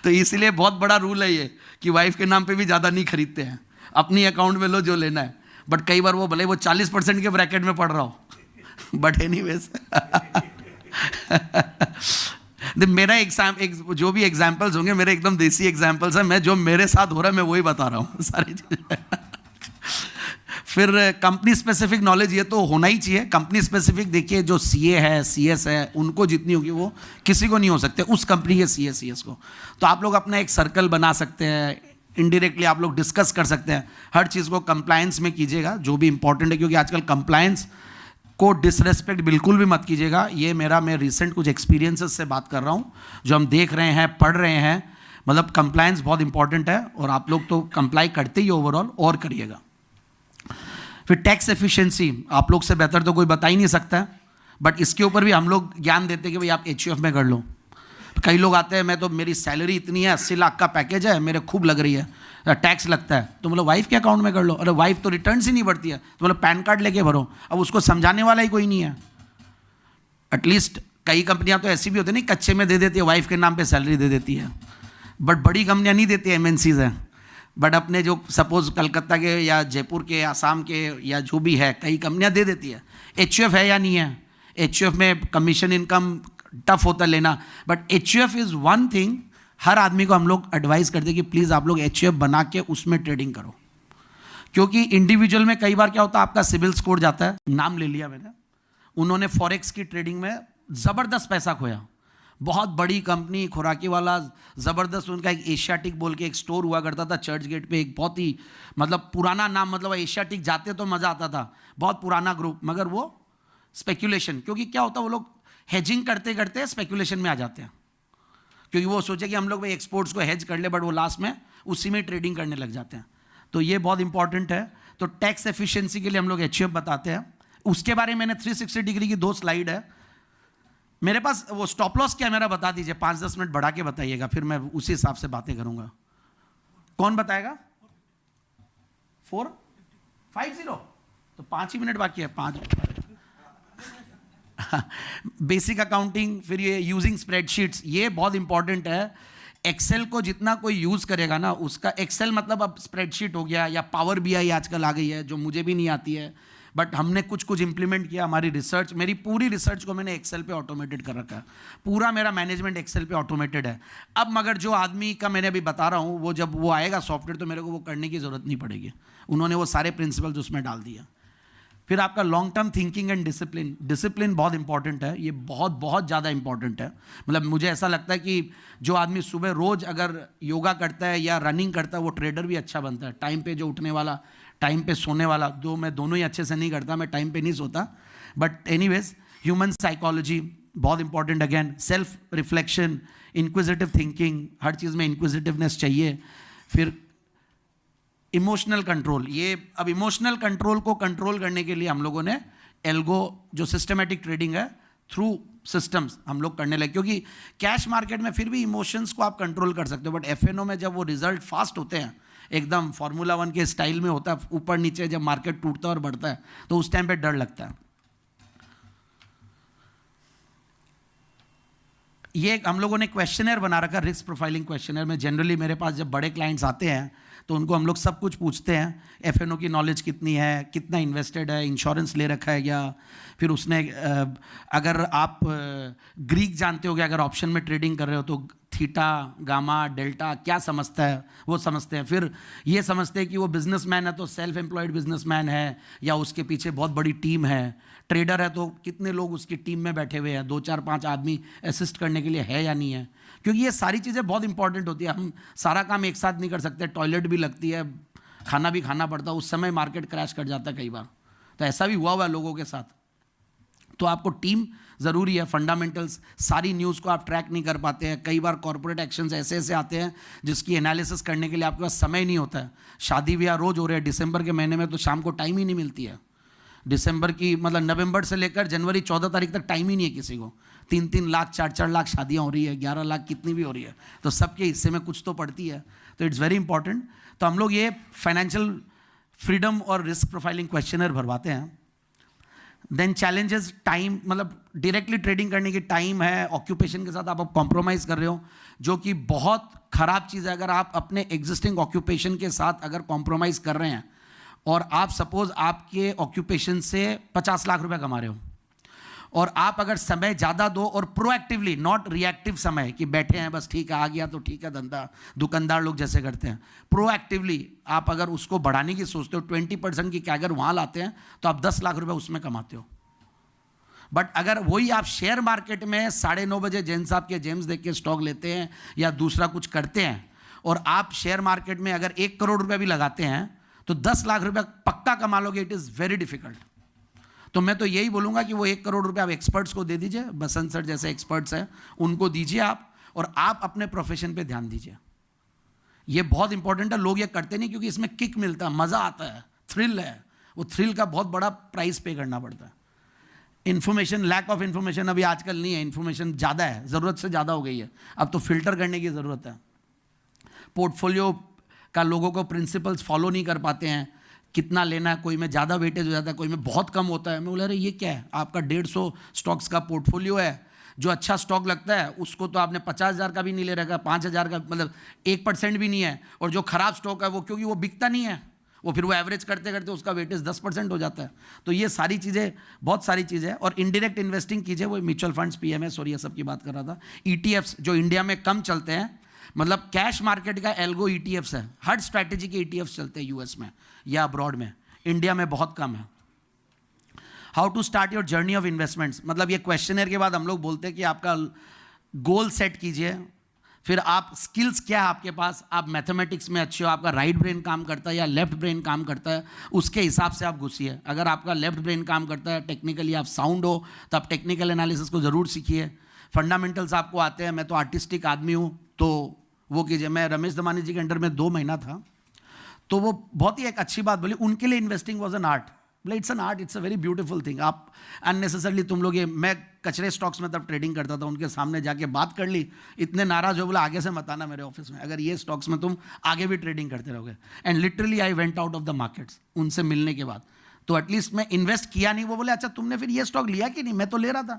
तो इसलिए बहुत बड़ा रूल है ये कि वाइफ के नाम पे भी ज़्यादा नहीं खरीदते हैं। अपनी अकाउंट में लो जो लेना है। बट कई बार वो भले वो 40% के ब्रैकेट में पड़ रहा हो, बट एनीवेज मेरा जो भी एग्जाम्पल्स होंगे मेरे एकदम देसी एग्जाम्पल्स हैं। मैं जो मेरे साथ हो रहा है मैं वही बता रहा हूँ सारी चीज़ें। फिर कंपनी स्पेसिफिक नॉलेज, ये तो होना ही चाहिए। कंपनी स्पेसिफिक देखिए, जो सीए है, सीएस है, उनको जितनी होगी वो किसी को नहीं हो सकते, उस कंपनी के सीए सीएस को। तो आप लोग अपना एक सर्कल बना सकते हैं, इनडायरेक्टली आप लोग डिस्कस कर सकते हैं। हर चीज़ को कंप्लायंस में कीजिएगा जो भी इंपॉर्टेंट है, क्योंकि आजकल कंप्लायंस को डिसरेस्पेक्ट बिल्कुल भी मत कीजिएगा। ये मैं रिसेंट कुछ एक्सपीरियंसेस से बात कर रहा हूँ, जो हम देख रहे हैं, पढ़ रहे हैं। मतलब कंप्लायंस बहुत इंपॉर्टेंट है और आप लोग तो कंप्लाई करते ही ओवरऑल, और करिएगा। फिर टैक्स एफिशिएंसी आप लोग से बेहतर तो कोई बता ही नहीं सकता है, बट इसके ऊपर भी हम लोग ज्ञान देते हैं कि भाई आप HUF में कर लो। कई लोग आते हैं, मैं तो मेरी सैलरी इतनी है, 80 लाख का पैकेज है, मेरे खूब लग रही है, टैक्स लगता है, तो मतलब वाइफ के अकाउंट में कर लो। अरे वाइफ तो रिटर्न ही नहीं भरती है, तो मतलब पैन कार्ड लेके भरो। अब उसको समझाने वाला ही कोई नहीं है। एटलीस्ट कई कंपनियां तो ऐसी भी होती है, नहीं कच्चे में दे देती है, वाइफ के नाम पे सैलरी दे देती है, बट बड़ी कंपनियां नहीं देती, MNCs हैं। बट अपने जो सपोज कलकत्ता के या जयपुर के, आसाम के या जो भी है, कई कंपनियां दे देती है। HUF है या नहीं है? HUF में कमीशन इनकम टफ होता है लेना, but HUF is one thing हर आदमी को हम लोग एडवाइस करते हैं कि प्लीज़ आप लोग HUF बना के उसमें ट्रेडिंग करो, क्योंकि इंडिविजुअल में कई बार क्या होता है, आपका सिविल स्कोर जाता है। नाम ले लिया मैंने, उन्होंने फॉरेक्स की ट्रेडिंग में ज़बरदस्त पैसा खोया। बहुत बड़ी कंपनी, खुराकी वाला, ज़बरदस्त। उनका एक एशियाटिक बोल के एक स्टोर हुआ करता था चर्च गेट पे, एक बहुत ही मतलब पुराना नाम, मतलब एशियाटिक जाते तो मज़ा आता था, बहुत पुराना ग्रुप। मगर वो स्पेक्यूलेशन, क्योंकि क्या होता है, वो लोग हेजिंग करते करते स्पेक्यूलेशन में आ जाते हैं, क्योंकि वो सोचे कि हम लोग भाई एक्सपोर्ट्स को हेज कर ले, बट वो लास्ट में उसी में ट्रेडिंग करने लग जाते हैं। तो ये बहुत इंपॉर्टेंट है। तो टैक्स एफिशिएंसी के लिए हम लोग HUF बताते हैं। उसके बारे में मैंने 360 डिग्री की 2 स्लाइड है मेरे पास। वो स्टॉप लॉस क्या मेरा बता दीजिए, 5-10 मिनट बढ़ा के बताइएगा, फिर मैं उसी हिसाब से बातें करूंगा। कौन बताएगा? 450, तो 5 ही मिनट बाकी है, 5 बेसिक अकाउंटिंग, फिर ये यूजिंग स्प्रेडशीट्स, ये बहुत इंपॉर्टेंट है। एक्सेल को जितना कोई यूज़ करेगा ना, उसका एक्सेल मतलब अब स्प्रेडशीट हो गया, या पावर BI आजकल आ गई है, जो मुझे भी नहीं आती है, बट हमने कुछ इंप्लीमेंट किया। हमारी रिसर्च, मेरी पूरी रिसर्च को मैंने एक्सेल पे ऑटोमेटेड कर रखा है, पूरा मेरा मैनेजमेंट एक्सेल पे ऑटोमेटेड है। अब मगर जो आदमी का मैंने अभी बता रहा हूँ, वो जब वो आएगा सॉफ्टवेयर, तो मेरे को वो करने की ज़रूरत नहीं पड़ेगी, उन्होंने वो सारे प्रिंसिपल्स उसमें डाल दिया। फिर आपका long term thinking and discipline, discipline बहुत इंपॉर्टेंट है, ये बहुत ज़्यादा इंपॉर्टेंट है। मतलब मुझे ऐसा लगता है कि जो आदमी सुबह रोज़ अगर योगा करता है या रनिंग करता है, वो ट्रेडर भी अच्छा बनता है। टाइम पे जो उठने वाला, टाइम पे सोने वाला, मैं दोनों ही अच्छे से नहीं करता, मैं टाइम पे नहीं सोता, बट एनीवेज ह्यूमन साइकोलॉजी बहुत important. Again self reflection, inquisitive thinking, हर चीज़ में इंक्विजिटिवनेस चाहिए। फिर इमोशनल कंट्रोल, ये अब इमोशनल कंट्रोल को कंट्रोल करने के लिए हम लोगों ने एल्गो, जो सिस्टमेटिक ट्रेडिंग है, थ्रू सिस्टम्स हम लोग करने लगे। क्योंकि कैश मार्केट में फिर भी इमोशंस को आप कंट्रोल कर सकते हो, बट FNO में जब वो रिजल्ट फास्ट होते हैं, एकदम फार्मूला 1 के स्टाइल में होता है, ऊपर नीचे जब मार्केट टूटता है और बढ़ता है, तो उस टाइम पे डर लगता है। ये हम लोगों ने क्वेश्चनर बना रखा, रिस्क प्रोफाइलिंग क्वेश्चनर में। जनरली मेरे पास जब बड़े क्लाइंट्स आते हैं तो उनको हम लोग सब कुछ पूछते हैं, FNO की नॉलेज कितनी है, कितना इन्वेस्टेड है, इंश्योरेंस ले रखा है क्या, फिर उसने अगर आप ग्रीक जानते हो क्या, अगर ऑप्शन में ट्रेडिंग कर रहे हो तो थीटा, गामा, डेल्टा क्या समझता है, वो समझते हैं। फिर ये समझते हैं कि वो बिजनेसमैन है तो सेल्फ एम्प्लॉयड बिजनेसमैन है, या उसके पीछे बहुत बड़ी टीम है। ट्रेडर है तो कितने लोग उसकी टीम में बैठे हुए हैं, 2-4-5 आदमी असिस्ट करने के लिए है या नहीं है, क्योंकि ये सारी चीज़ें बहुत इंपॉर्टेंट होती है। हम सारा काम एक साथ नहीं कर सकते, टॉयलेट भी लगती है, खाना भी खाना पड़ता है, उस समय मार्केट क्रैश कर जाता है कई बार, तो ऐसा भी हुआ है लोगों के साथ। तो आपको टीम ज़रूरी है, फंडामेंटल्स, सारी न्यूज़ को आप ट्रैक नहीं कर पाते हैं। कई बार कॉर्पोरेट एक्शंस ऐसे ऐसे आते हैं जिसकी एनालिसिस करने के लिए आपके पास समय नहीं होता है। शादी ब्याह रोज़ हो रहे हैं, दिसंबर के महीने में तो शाम को टाइम ही नहीं मिलती है। दिसंबर की मतलब नवंबर से लेकर जनवरी 14 तारीख तक टाइम ही नहीं है किसी को। 3-3 लाख 4-4 लाख शादियाँ हो रही है, 11 लाख कितनी भी हो रही है, तो सबके हिस्से में कुछ तो पड़ती है। तो इट्स वेरी इंपॉर्टेंट। तो हम लोग ये फाइनेंशियल फ्रीडम और रिस्क प्रोफाइलिंग क्वेश्चनर भरवाते हैं। देन चैलेंजेस, टाइम, मतलब डायरेक्टली ट्रेडिंग करने की टाइम है, ऑक्यूपेशन के साथ आप कॉम्प्रोमाइज़ कर रहे हो, जो कि बहुत ख़राब चीज़ है। अगर आप अपने एग्जिस्टिंग ऑक्यूपेशन के साथ अगर कॉम्प्रोमाइज़ कर रहे हैं और आप सपोज आपके ऑक्यूपेशन से 50 लाख रुपए कमा रहे हो, और आप अगर समय ज़्यादा दो और प्रोएक्टिवली, नॉट रिएक्टिव समय कि बैठे हैं बस ठीक है आ गया तो ठीक है धंधा, दुकानदार लोग जैसे करते हैं, प्रोएक्टिवली आप अगर उसको बढ़ाने की सोचते हो, 20% की कैगर वहाँ लाते हैं, तो आप 10 लाख रुपए उसमें कमाते हो। बट अगर वही आप शेयर मार्केट में 9:30 बजे जैन साहब के जेम्स देख के स्टॉक लेते हैं या दूसरा कुछ करते हैं, और आप शेयर मार्केट में अगर 1 करोड़ रुपए भी लगाते हैं तो 10 लाख रुपए पक्का कमा लोगे। It is very difficult. तो मैं तो यही बोलूँगा कि वो 1 करोड़ रुपए आप एक्सपर्ट्स को दे दीजिए, बसंत सर जैसे एक्सपर्ट्स हैं उनको दीजिए आप, और आप अपने प्रोफेशन पे ध्यान दीजिए। ये बहुत इंपॉर्टेंट है, लोग ये करते नहीं क्योंकि इसमें किक मिलता है, मज़ा आता है, थ्रिल है, वो थ्रिल का बहुत बड़ा प्राइस पे करना पड़ता है। इन्फॉर्मेशन, लैक ऑफ इन्फॉर्मेशन अभी आजकल नहीं है, इन्फॉर्मेशन ज़्यादा है, ज़रूरत से ज़्यादा हो गई है, अब तो फिल्टर करने की ज़रूरत है। पोर्टफोलियो का लोगों को प्रिंसिपल्स फॉलो नहीं कर पाते हैं, कितना लेना है, कोई में ज़्यादा वेटेज हो जाता है, कोई में बहुत कम होता है। मैं बोला अरे ये क्या है, आपका 150 स्टॉक्स का पोर्टफोलियो है, जो अच्छा स्टॉक लगता है उसको तो आपने 50,000 का भी नहीं ले रखा, 5,000 का, मतलब 1% भी नहीं है, और जो खराब स्टॉक है वो क्योंकि वो बिकता नहीं है, वो फिर वो एवरेज करते करते उसका वेटेज 10% हो जाता है। तो ये सारी चीज़ें, बहुत सारी चीज़ें, और इंडायरेक्ट इन्वेस्टिंग कीजिए, वो म्यूचुअल फंड्स, पीएमएस और ये सब की बात कर रहा था। ईटीएफ्स जो इंडिया में कम चलते हैं, मतलब कैश मार्केट का एल्गो ईटीएफ्स है, हर स्ट्रैटेजी के ईटीएफ्स चलते हैं यूएस में या अब्रॉड में, इंडिया में बहुत कम है। How to start your journey of investments, मतलब ये क्वेश्चनर के बाद हम लोग बोलते हैं कि आपका गोल सेट कीजिए, फिर आप स्किल्स क्या है आपके पास, आप मैथमेटिक्स में अच्छे हो, आपका राइट ब्रेन काम करता है या लेफ्ट ब्रेन काम करता है, उसके हिसाब से आप घुसिए। अगर आपका लेफ्ट ब्रेन काम करता है, टेक्निकली आप साउंड हो, तो आप टेक्निकल एनालिसिस को ज़रूर सीखिए। फंडामेंटल्स आपको आते हैं, मैं तो आर्टिस्टिक आदमी हूँ तो वो कीजिए। मैं रमेश धमानी जी के अंडर में 2 महीना था, तो वो बहुत ही एक अच्छी बात बोली, उनके लिए इन्वेस्टिंग वॉज एन आर्ट। बोले it's an art, it's a very beautiful thing. आप अननेसेसरली तुम लोग ये, मैं कचरे स्टॉक्स में तब ट्रेडिंग करता था, उनके सामने जाके बात कर ली, इतने नाराज हो, बोला आगे से मत आना मेरे ऑफिस में, अगर ये स्टॉक्स में तुम आगे भी ट्रेडिंग करते रहोगे। And literally I went out of the markets उनसे मिलने के बाद। तो एटलीस्ट मैं इन्वेस्ट किया नहीं। वो बोले अच्छा तुमने फिर ये स्टॉक लिया कि नहीं, मैं तो ले रहा था।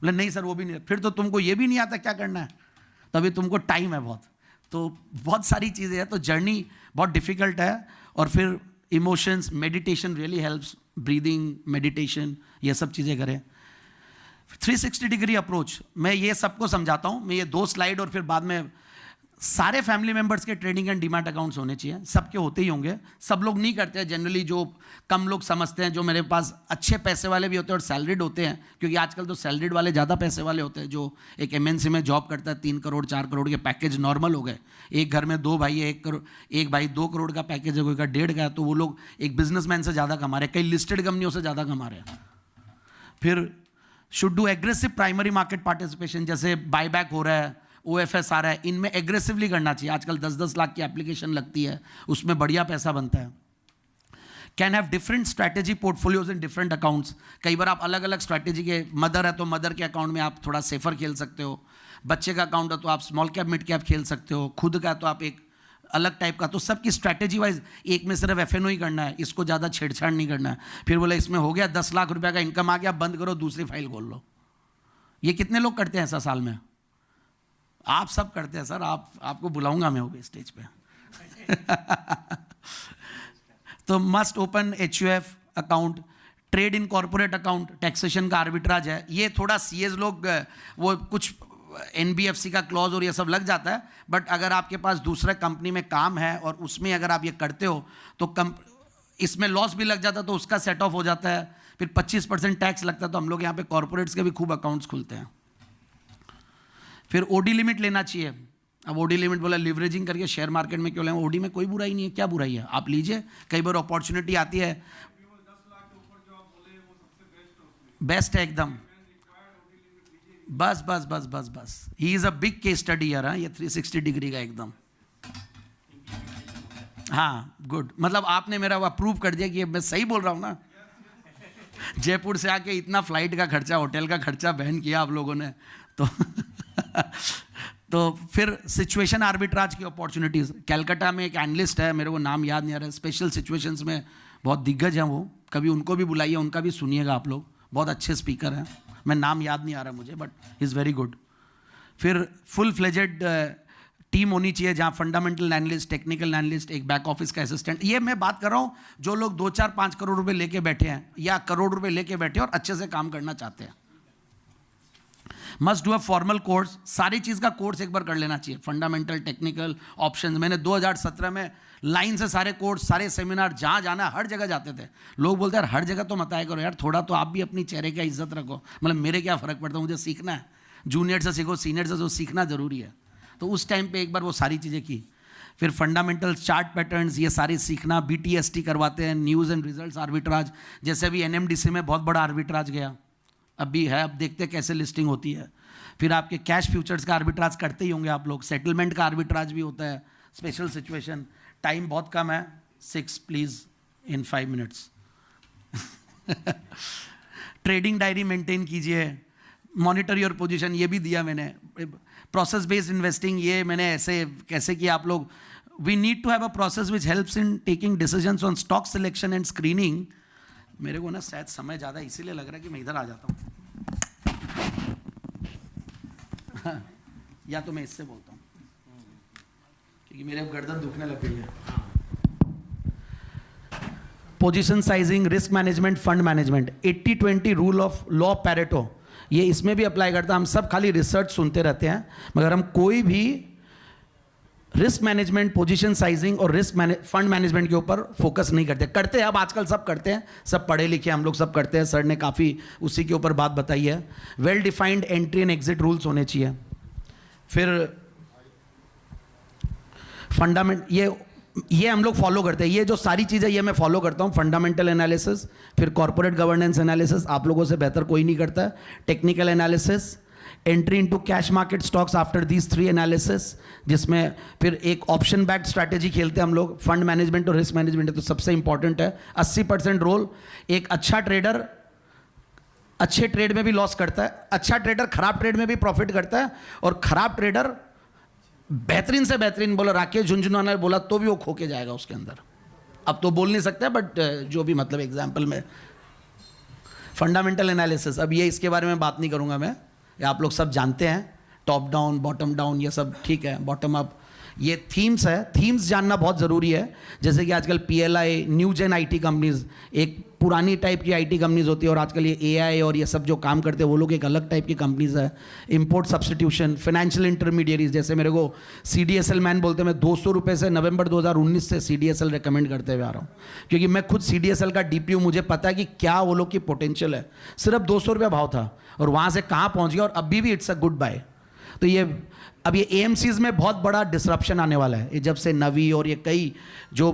बोले नहीं सर वो भी नहीं, फिर तो तुमको ये भी नहीं आता क्या करना है, तभी तुमको टाइम है बहुत। तो बहुत सारी चीज़ें हैं, तो जर्नी बहुत डिफिकल्ट है। और फिर emotions, meditation really helps, breathing, meditation, ये सब चीज़ें करें। 360 डिग्री अप्रोच, मैं ये सबको समझाता हूँ, मैं ये 2 स्लाइड और फिर बाद में सारे फैमिली मेंबर्स के ट्रेडिंग एंड डीमैट अकाउंट्स होने चाहिए, सबके होते ही होंगे। सब लोग नहीं करते हैं जनरली, जो कम लोग समझते हैं, जो मेरे पास अच्छे पैसे वाले भी होते हैं और सैलरीड होते हैं, क्योंकि आजकल तो सैलरीड वाले ज़्यादा पैसे वाले होते हैं। जो एक एमएनसी में जॉब करता है, 3 करोड़ 4 करोड़ के पैकेज नॉर्मल हो गए। एक घर में 2 भाई है, एक भाई 2 करोड़ का पैकेज है, कोई का 1.5 का है, तो वो लोग एक बिजनेसमैन से ज़्यादा कमा रहे हैं, कई लिस्टेड कंपनियों से ज़्यादा कमा रहे हैं। फिर should do aggressive primary market participation, जैसे बायबैक हो रहा है, OFS आ रहा है, इनमें एग्रेसिवली करना चाहिए। आजकल 10-10 लाख की एप्लीकेशन लगती है, उसमें बढ़िया पैसा बनता है। Can have different strategy portfolios in different accounts, कई बार आप अलग अलग स्ट्रैटेजी के, मदर है तो मदर के अकाउंट में आप थोड़ा सेफर खेल सकते हो, बच्चे का अकाउंट है तो आप स्मॉल कैप मिड कैप खेल सकते हो, खुद का तो आप एक अलग टाइप का। तो सबकी स्ट्रैटेजी वाइज, एक में सिर्फ FNO ही करना है, इसको ज़्यादा छेड़छाड़ नहीं करना है। फिर बोले इसमें हो गया 10 लाख रुपये का इनकम आ गया, बंद करो, दूसरी फाइल खोल लो। ये कितने लोग करते हैं ऐसा साल में? आप सब करते हैं सर, आपको बुलाऊंगा मैं होगी स्टेज पे। तो must open HUF account, trade in corporate account, taxation का आर्बिट्राज है, ये थोड़ा CS लोग, वो कुछ NBFC का क्लॉज और ये सब लग जाता है, बट अगर आपके पास दूसरे कंपनी में काम है और उसमें अगर आप ये करते हो तो इसमें लॉस भी लग जाता है, तो उसका सेट ऑफ हो जाता है। फिर 25% टैक्स लगता है, तो हम लोग यहाँ पे कॉर्पोरेट्स के भी खूब अकाउंट्स खुलते हैं। फिर OD लिमिट लेना चाहिए। अब OD लिमिट बोला लिवरेजिंग करके शेयर मार्केट में क्यों लें, OD में कोई बुराई नहीं है, क्या बुराई है, आप लीजिए, कई बार अपॉर्चुनिटी आती है, बेस्ट है एकदम। बस बस बस बस बस, he is a big case study यार, ये 360 डिग्री का एकदम। हाँ गुड, मतलब आपने मेरा अप्रूव कर दिया कि मैं सही बोल रहा हूँ ना। जयपुर से आके इतना फ्लाइट का खर्चा, होटल का खर्चा बहन किया आप लोगों ने, तो फिर सिचुएशन आर्बिट्राज की अपॉर्चुनिटीज़। कैलकाटा में एक एनालिस्ट है, मेरे को नाम याद नहीं आ रहा है, स्पेशल सिचुएशंस में बहुत दिग्गज हैं वो, कभी उनको भी बुलाइए, उनका भी सुनिएगा आप लोग, बहुत अच्छे स्पीकर हैं, मैं नाम याद नहीं आ रहा मुझे, बट इज़ वेरी गुड। फिर फुल फ्लेजेड टीम होनी चाहिए, जहाँ फंडामेंटल एनालिस्ट, टेक्निकल एनालिस्ट, एक बैक ऑफिस का असिस्टेंट। ये मैं बात कर रहा हूँ जो लोग 2-4-5 करोड़ रुपए लेके बैठे हैं या करोड़ रुपए लेके बैठे हैं और अच्छे से काम करना चाहते हैं। Must do a formal course, सारी चीज़ का कोर्स एक बार कर लेना चाहिए, फंडामेंटल, टेक्निकल, ऑप्शंस। मैंने 2017 में लाइन से सारे कोर्स, सारे सेमिनार, जहाँ जाना हर जगह जाते थे। लोग बोलते हैं यार हर जगह तो मत आया करो यार, थोड़ा तो आप भी अपनी चेहरे की इज्जत रखो, मतलब मेरे क्या फ़र्क पड़ता है, मुझे सीखना है, जूनियर से सीखो, सीनियर से, जो सीखना ज़रूरी है। तो उस टाइम पे एक बार वो सारी चीज़ें की। फिर फंडामेंटल चार्ट पैटर्न्स, ये सारी सीखना। BTST करवाते हैं, न्यूज़ एंड रिजल्ट्स आर्बिट्राज, जैसे अभी NMDC में बहुत बड़ा आर्बिट्राज गया, अभी है, अब देखते हैं कैसे लिस्टिंग होती है। फिर आपके कैश फ्यूचर्स का आर्बिट्राज करते ही होंगे आप लोग, सेटलमेंट का आर्बिट्राज भी होता है, स्पेशल सिचुएशन, टाइम बहुत कम है, 6 please in 5 minutes. Trading diary maintain कीजिए, मॉनिटर योर पोजीशन, ये भी दिया मैंने। प्रोसेस बेस्ड इन्वेस्टिंग, ये मैंने ऐसे कैसे किया आप लोग। We need to have a process which helps in taking decisions on stock selection and screening. मेरे को ना शायद समय ज़्यादा इसीलिए लग रहा है कि मैं इधर आ जाता हूँ। या तो मैं इससे बोलता हूँ क्योंकि मेरे अब गर्दन दुखने लग गई है। Position sizing, risk management, fund management, 80-20 rule of law Pareto, ये इसमें भी अप्लाई करता है। हम सब खाली रिसर्च सुनते रहते हैं मगर हम कोई भी रिस्क मैनेजमेंट, पोजीशन साइजिंग और फंड मैनेजमेंट के ऊपर फोकस नहीं करते। करते हैं अब आजकल सब करते हैं, सब पढ़े लिखे हम लोग सब करते हैं। सर ने काफ़ी उसी के ऊपर बात बताई है। Well defined entry and exit rules होने चाहिए। फिर फंडामेंट, ये हम लोग फॉलो करते हैं। ये जो सारी चीज़ें ये मैं फॉलो करता हूँ। फंडामेंटल एनालिसिस, फिर कॉर्पोरेट गवर्नेंस एनालिसिस, आप लोगों से बेहतर कोई नहीं करता है। Technical analysis, entry into cash market stocks after these 3 analysis, जिसमें फिर एक ऑप्शन बैक्ड स्ट्रैटेजी खेलते हैं हम लोग। फंड मैनेजमेंट और रिस्क मैनेजमेंट तो सबसे इंपॉर्टेंट है। 80% रोल। एक अच्छा ट्रेडर अच्छे ट्रेड में भी लॉस करता है, अच्छा ट्रेडर खराब ट्रेड में भी प्रॉफिट करता है, और खराब ट्रेडर बेहतरीन से बेहतरीन, बोला राकेश झुंझुनवाला ने बोला तो भी वो खो के जाएगा उसके अंदर। अब तो बोल नहीं सकते बट जो भी मतलब एग्जाम्पल में। फंडामेंटल एनालिसिस, अब ये इसके बारे में बात नहीं करूंगा मैं, ये आप लोग सब जानते हैं। टॉप डाउन, बॉटम डाउन, ये सब ठीक है। बॉटम अप, ये थीम्स है, थीम्स जानना बहुत ज़रूरी है। जैसे कि आजकल PLI, new gen IT companies, एक पुरानी टाइप की IT कंपनीज होती है, और आजकल ये AI और ये सब जो काम करते हैं वो लोग एक अलग टाइप की कंपनीज है। इंपोर्ट सब्सटीट्यूशन, फाइनेंशियल इंटरमीडियरीज, जैसे मेरे को CDSL मैन बोलते हैं। मैं 200 रुपये से नवंबर 2019 से CDSL रिकमेंड करते हुए आ रहा हूँ, क्योंकि मैं खुद CDSL का DPU, मुझे पता है कि क्या वो लोग की पोटेंशियल है। सिर्फ 200 रुपये भाव था और वहाँ से कहाँ पहुँच गया, और अभी भी इट्स अ गुड बाय। तो ये अब ये AMCs में बहुत बड़ा डिसरप्शन आने वाला है। ये जब से नवी और ये कई जो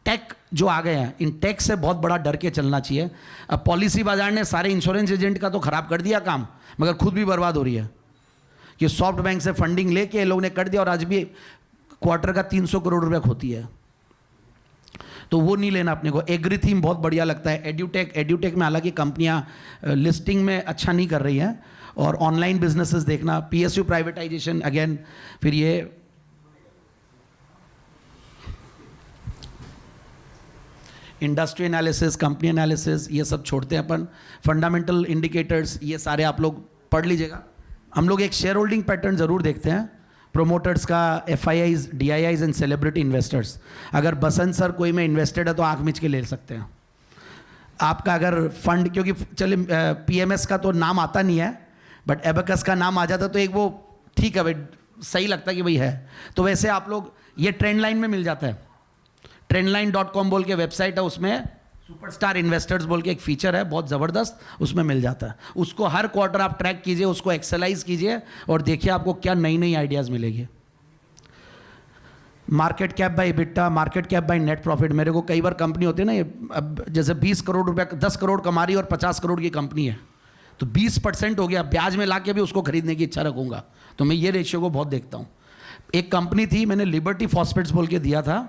टेक जो आ गए हैं, इन टेक से बहुत बड़ा डर के चलना चाहिए। अब पॉलिसी बाजार ने सारे इंश्योरेंस एजेंट का तो खराब कर दिया काम, मगर खुद भी बर्बाद हो रही है कि सॉफ्ट बैंक से फंडिंग लेके ये लोग ने कर दिया, और आज भी क्वार्टर का 300 करोड़ रुपया खोती है। तो वो नहीं लेना अपने को। एग्री थीम बहुत बढ़िया लगता है। एड्यूटेक में हालांकि कंपनियां लिस्टिंग में अच्छा नहीं कर रही हैं, और ऑनलाइन बिजनेसेस देखना। PSU प्राइवेटाइजेशन अगेन, फिर ये इंडस्ट्री एनालिसिस, कंपनी एनालिसिस, ये सब छोड़ते हैं अपन। फंडामेंटल इंडिकेटर्स, ये सारे आप लोग पढ़ लीजिएगा। हम लोग एक शेयर होल्डिंग पैटर्न ज़रूर देखते हैं, प्रोमोटर्स का, FIIs, DIIs and celebrity investors. अगर बसंत सर कोई में इन्वेस्टेड है तो आँख मिच के ले सकते हैं आपका। अगर फंड, क्योंकि चले PMS का तो नाम आता नहीं है, बट एबेकस का नाम आ जाता तो एक वो ठीक है भाई, सही लगता कि भाई है। तो वैसे आप लोग ये ट्रेंड लाइन में मिल जाता है। trendline.com बोल के वेबसाइट है, उसमें सुपरस्टार इन्वेस्टर्स बोल के एक फीचर है बहुत ज़बरदस्त, उसमें मिल जाता है। उसको हर क्वार्टर आप ट्रैक कीजिए, उसको एक्सरसाइज कीजिए, और देखिए आपको क्या नई नई आइडियाज़ मिलेगी। Market cap by EBITDA, market cap by net profit. मेरे को कई बार कंपनी होती है ना, ये अब जैसे 20 करोड़ रुपया, 10 करोड़ कमा रही है और 50 करोड़ की कंपनी है, तो 20% हो गया, ब्याज में ला के भी उसको खरीदने की इच्छा रखूँगा। तो मैं ये रेशियो को बहुत देखता हूँ। एक कंपनी थी, मैंने लिबर्टी फॉस्फेट्स बोल के दिया था,